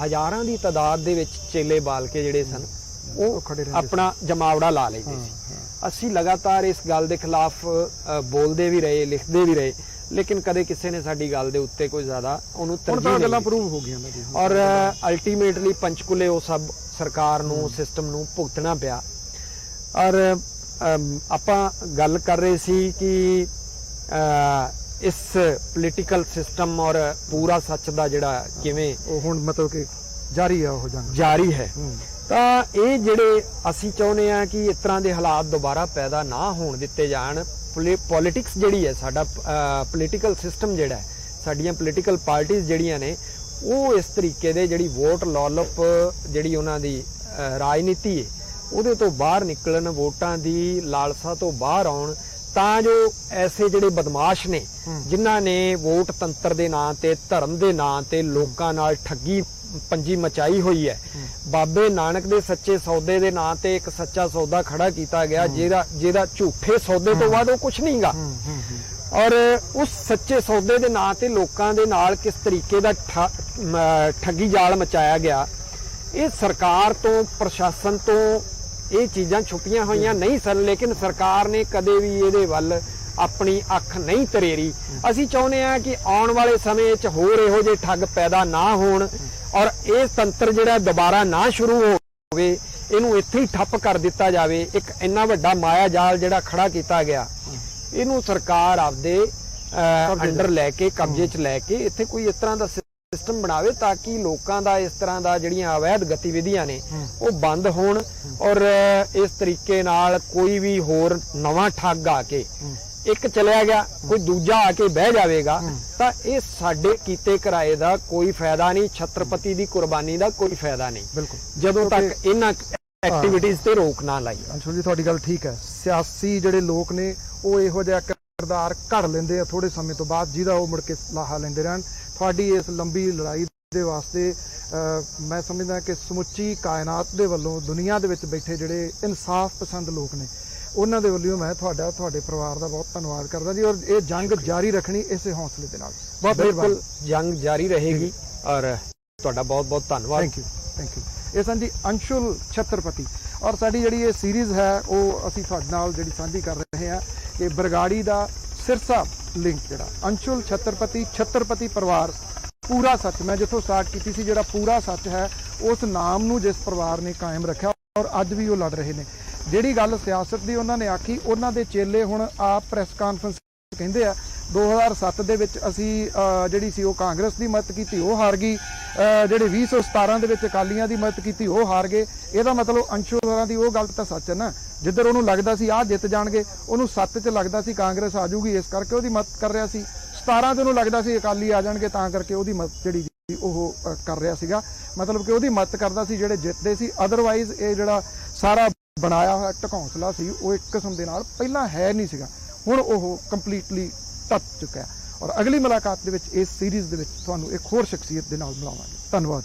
Speaker 1: ਹਜ਼ਾਰਾਂ ਦੀ ਤਾਦਾਦ ਦੇ ਵਿੱਚ ਚੇਲੇ ਬਾਲ ਕੇ ਜਿਹੜੇ ਸਨ ਉਹ ਆਪਣਾ ਜਮਾਵੜਾ ਲਾ ਲੈਂਦੇ ਸੀ। ਅਸੀਂ ਲਗਾਤਾਰ ਇਸ ਗੱਲ ਦੇ ਖਿਲਾਫ ਬੋਲਦੇ ਵੀ ਰਹੇ, ਲਿਖਦੇ ਵੀ ਰਹੇ, ਲੇਕਿਨ ਕਦੇ ਕਿਸੇ ਨੇ ਸਾਡੀ ਗੱਲ ਦੇ ਉੱਤੇ ਕੋਈ ਜ਼ਿਆਦਾ ਉਹਨੂੰ ਤਰਜੀਹ ਨਹੀਂ
Speaker 2: ਗੱਲਾਂ ਪ੍ਰੂਵ ਹੋ ਗਈਆਂ
Speaker 1: ਔਰ ਅਲਟੀਮੇਟਲੀ ਪੰਚਕੂਲੇ ਉਹ ਸਭ ਸਰਕਾਰ ਨੂੰ, ਸਿਸਟਮ ਨੂੰ ਭੁਗਤਣਾ ਪਿਆ। ਔਰ ਆਪਾਂ ਗੱਲ ਕਰ ਰਹੇ ਸੀ ਕਿ ਇਸ ਪੋਲੀਟੀਕਲ ਸਿਸਟਮ ਔਰ ਪੂਰਾ ਸੱਚ ਦਾ ਜਿਹੜਾ ਕਿਵੇਂ
Speaker 2: ਉਹ ਹੁਣ ਮਤਲਬ ਕਿ ਜਾਰੀ ਆ, ਉਹ ਜੰਗ
Speaker 1: ਜਾਰੀ ਹੈ। ਤਾਂ ਇਹ ਜਿਹੜੇ ਅਸੀਂ ਚਾਹੁੰਦੇ ਆ ਕਿ ਇਸ ਤਰ੍ਹਾਂ ਦੇ ਹਾਲਾਤ ਦੁਬਾਰਾ ਪੈਦਾ ਨਾ ਹੋਣ ਦਿੱਤੇ ਜਾਣ। ਪੋਲਿਟਿਕਸ ਜਿਹੜੀ ਹੈ, ਸਾਡਾ ਪੋਲੀਟੀਕਲ ਸਿਸਟਮ ਜਿਹੜਾ ਹੈ, ਸਾਡੀਆਂ ਪੋਲੀਟੀਕਲ ਪਾਰਟੀਆਂ ਜਿਹੜੀਆਂ ਨੇ ਉਹ ਇਸ ਤਰੀਕੇ ਦੇ ਜਿਹੜੀ ਵੋਟ ਲੋਲਪ ਜਿਹੜੀ ਉਹਨਾਂ ਦੀ ਰਾਜਨੀਤੀ ਹੈ ਉਹਦੇ ਤੋਂ ਬਾਹਰ ਨਿਕਲਣ, ਵੋਟਾਂ ਦੀ ਲਾਲਸਾ ਤੋਂ ਬਾਹਰ ਆਉਣ, ਤਾਂ ਜੋ ਐਸੇ ਜਿਹੜੇ ਬਦਮਾਸ਼ ਨੇ ਜਿਨ੍ਹਾਂ ਨੇ ਵੋਟ ਤੰਤਰ ਦੇ ਨਾਂ ਤੇ, ਧਰਮ ਦੇ ਨਾਂ ਤੇ ਲੋਕਾਂ ਨਾਲ ਠੱਗੀ ਪੰਜੀ ਮਚਾਈ ਹੋਈ ਹੈ। ਬਾਬੇ ਨਾਨਕ ਦੇ ਸੱਚੇ ਸੌਦੇ ਦੇ ਨਾਂ ਤੇ ਇੱਕ ਸੱਚਾ ਸੌਦਾ ਖੜਾ ਕੀਤਾ ਗਿਆ ਜਿਹਦਾ ਝੂਠੇ ਸੌਦੇ ਤੋਂ ਬਾਅਦ ਉਹ ਕੁਝ ਨਹੀਂਗਾ। ਔਰ ਉਸ ਸੱਚੇ ਸੌਦੇ ਦੇ ਨਾਂ ਤੇ ਲੋਕਾਂ ਦੇ ਨਾਲ ਕਿਸ ਤਰੀਕੇ ਦਾ ਠੱਗੀ ਜਾਲ ਮਚਾਇਆ ਗਿਆ, ਇਹ ਸਰਕਾਰ ਤੋਂ, ਪ੍ਰਸ਼ਾਸਨ ਤੋਂ ਇਹ ਚੀਜ਼ਾਂ ਛੁਪੀਆਂ ਹੋਈਆਂ ਨਹੀਂ ਸਨ। ਲੇਕਿਨ ਸਰਕਾਰ ਨੇ ਕਦੇ ਵੀ ਇਹਦੇ ਵੱਲ ਆਪਣੀ ਅੱਖ ਨਹੀਂ ਤਰੇਰੀ। ਅਸੀਂ ਚਾਹੁੰਦੇ ਹਾਂ ਕਿ ਆਉਣ ਵਾਲੇ ਸਮੇਂ 'ਚ ਹੋਰ ਇਹੋ ਜਿਹੇ ਠੱਗ ਪੈਦਾ ਨਾ ਹੋਣ ਔਰ ਇਹ ਤੰਤਰ ਜਿਹੜਾ ਦੁਬਾਰਾ ਨਾ ਸ਼ੁਰੂ ਹੋਵੇ, ਇਹਨੂੰ ਇੱਥੇ ਹੀ ਠੱਪ ਕਰ ਦਿੱਤਾ ਜਾਵੇ। ਇੱਕ ਇੰਨਾ ਵੱਡਾ ਮਾਇਆ ਜਾਲ ਜਿਹੜਾ ਖੜਾ ਕੀਤਾ ਗਿਆ, ਇਹਨੂੰ ਸਰਕਾਰ ਆਪਦੇ ਅੰਡਰ ਲੈ ਕੇ, ਕਬਜ਼ੇ 'ਚ ਲੈ ਕੇ ਇੱਥੇ ਕੋਈ ਇਸ ਤਰ੍ਹਾਂ ਦਾ ਸਿਸਟਮ ਬਣਾਵੇ ਤਾਂ ਕਿ ਲੋਕਾਂ ਦਾ ਇਸ ਤਰ੍ਹਾਂ ਦਾ ਜਿਹੜੀਆਂ ਅਵੈਧ ਗਤੀਵਿਧੀਆਂ ਨੇ ਉਹ ਬੰਦ ਹੋਣ ਔਰ ਇਸ ਤਰੀਕੇ ਨਾਲ ਕੋਈ ਵੀ ਹੋਰ ਨਵਾਂ ਠੱਗ ਆ ਕੇ ਇੱਕ ਚਲਿਆ ਗਿਆ, ਕੋਈ ਦੂਜਾ ਆ ਕੇ ਬਹਿ ਜਾਵੇਗਾ ਤਾਂ ਇਹ ਸਾਡੇ ਕੀਤੇ ਕਿਰਾਏ ਦਾ ਕੋਈ ਫਾਇਦਾ ਨਹੀਂ, ਛਤਰਪਤੀ ਦੀ ਕੁਰਬਾਨੀ ਦਾ ਕੋਈ ਫਾਇਦਾ ਨਹੀਂ।
Speaker 2: ਬਿਲਕੁਲ,
Speaker 1: ਜਦੋਂ ਤੱਕ ਇਹਨਾਂ ਐਕਟੀਵਿਟੀਜ਼ ਤੇ ਰੋਕ ਨਾ ਲਾਈ।
Speaker 2: ਅੰਸ਼ੁਲ ਜੀ ਤੁਹਾਡੀ ਗੱਲ ਠੀਕ ਹੈ। ਸਿਆਸੀ ਜਿਹੜੇ ਲੋਕ ਨੇ ਉਹ ਇਹੋ ਜਿਹਾ ਕਿਰਦਾਰ ਘੜ ਲੈਂਦੇ ਆ ਥੋੜੇ ਸਮੇਂ ਤੋਂ ਬਾਅਦ, ਜਿਹਦਾ ਉਹ ਮੁੜ ਕੇ ਲਾਹਾ ਲੈਂਦੇ ਰਹਿਣ। ਤੁਹਾਡੀ ਇਸ ਲੰਬੀ ਲੜਾਈ ਦੇ ਵਾਸਤੇ ਮੈਂ ਸਮਝਦਾ ਕਿ ਸਮੁੱਚੀ ਕਾਇਨਾਤ ਦੇ ਵੱਲੋਂ, ਦੁਨੀਆ ਦੇ ਵਿੱਚ ਬੈਠੇ ਜਿਹੜੇ ਇਨਸਾਫ ਪਸੰਦ ਲੋਕ ਨੇ, ਉਹਨਾਂ ਦੇ ਵੱਲੋਂ ਮੈਂ ਤੁਹਾਡੇ ਪਰਿਵਾਰ ਦਾ ਬਹੁਤ ਧੰਨਵਾਦ ਕਰਦਾ ਜੀ। ਔਰ ਇਹ ਜੰਗ ਜਾਰੀ ਰੱਖਣੀ ਇਸੇ ਹੌਸਲੇ ਦੇ ਨਾਲ। ਬਹੁਤ
Speaker 1: ਬਿਲਕੁਲ ਜੰਗ ਜਾਰੀ ਰਹੇਗੀ ਔਰ ਤੁਹਾਡਾ ਬਹੁਤ ਬਹੁਤ ਧੰਨਵਾਦ।
Speaker 2: Thank you. ਇਹ ਸਨ ਜੀ ਅੰਸ਼ੁਲ ਛਤਰਪਤੀ। ਔਰ ਸਾਡੀ ਜਿਹੜੀ ਇਹ ਸੀਰੀਜ਼ ਹੈ ਉਹ ਅਸੀਂ ਤੁਹਾਡੇ ਨਾਲ ਜਿਹੜੀ ਸਾਂਝੀ ਕਰ ਰਹੇ ਹਾਂ ਕਿ ਬਰਗਾੜੀ ਦਾ ਸਿਰਸਾ ਲਿੰਕ ਜਿਹੜਾ ਅੰਸ਼ੁਲ ਛਤਰਪਤੀ, ਛਤਰਪਤੀ ਪਰਿਵਾਰ, ਪੂਰਾ ਸੱਚ। ਮੈਂ ਜਿੱਥੋਂ ਸਟਾਰਟ ਕੀਤੀ ਸੀ, ਜਿਹੜਾ ਪੂਰਾ ਸੱਚ ਹੈ ਉਸ ਨਾਮ ਨੂੰ ਜਿਸ ਪਰਿਵਾਰ ਨੇ ਕਾਇਮ ਰੱਖਿਆ ਔਰ ਅੱਜ ਵੀ ਉਹ ਲੜ ਰਹੇ ਨੇ। ਜਿਹੜੀ ਗੱਲ ਸਿਆਸਤ ਦੀ ਉਹਨਾਂ ਨੇ ਆਖੀ, ਉਹਨਾਂ ਦੇ ਚੇਲੇ ਹੁਣ ਆਪ ਪ੍ਰੈਸ ਕਾਨਫਰੰਸ ਕਹਿੰਦੇ ਆ 2007 ਦੇ ਵਿੱਚ ਅਸੀਂ ਜਿਹੜੀ ਸੀ ਉਹ ਕਾਂਗਰਸ ਦੀ ਮਦਦ ਕੀਤੀ, ਉਹ ਹਾਰ ਗਈ। ਜਿਹੜੇ 2017 ਦੇ ਵਿੱਚ ਅਕਾਲੀਆਂ ਦੀ ਮਦਦ ਕੀਤੀ, ਉਹ ਹਾਰ ਗਏ। ਇਹਦਾ ਮਤਲਬ ਅੰਸ਼ੁਲ ਹੋਰਾਂ ਦੀ ਉਹ ਗੱਲ ਤਾਂ ਸੱਚ ਹੈ ਨਾ, ਜਿੱਧਰ ਉਹਨੂੰ ਲੱਗਦਾ ਸੀ ਆਹ ਜਿੱਤ ਜਾਣਗੇ, ਉਹਨੂੰ 7 'ਚ ਲੱਗਦਾ ਸੀ ਕਾਂਗਰਸ ਆ ਜਾਊਗੀ, ਇਸ ਕਰਕੇ ਉਹਦੀ ਮਦਦ ਕਰ ਰਿਹਾ ਸੀ। 17 'ਚ ਉਹਨੂੰ ਲੱਗਦਾ ਸੀ ਅਕਾਲੀ ਆ ਜਾਣਗੇ, ਤਾਂ ਕਰਕੇ ਉਹਦੀ ਮਦਦ ਜਿਹੜੀ ਉਹ ਕਰ ਰਿਹਾ ਸੀਗਾ। ਮਤਲਬ ਕਿ ਉਹਦੀ ਮਦਦ ਕਰਦਾ ਸੀ ਜਿਹੜੇ ਜਿੱਤਦੇ ਸੀ। ਅਦਰਵਾਈਜ਼ ਇਹ ਜਿਹੜਾ ਸਾਰਾ ਬਣਾਇਆ ਹੋਇਆ ਢਕੌਂਸਲਾ ਸੀ ਉਹ ਇੱਕ ਕਿਸਮ ਦੇ ਨਾਲ ਪਹਿਲਾਂ ਹੈ ਨਹੀਂ ਸੀਗਾ, ਹੁਣ ਉਹ ਕੰਪਲੀਟਲੀ ਟੱਪ ਚੁੱਕਾ ਹੈ। ਔਰ ਅਗਲੀ ਮੁਲਾਕਾਤ ਦੇ ਵਿੱਚ ਇਸ ਸੀਰੀਜ਼ ਦੇ ਵਿੱਚ ਤੁਹਾਨੂੰ ਇੱਕ ਹੋਰ ਸ਼ਖਸੀਅਤ ਦੇ ਨਾਲ ਮਿਲਾਵਾਂਗੇ। ਧੰਨਵਾਦ।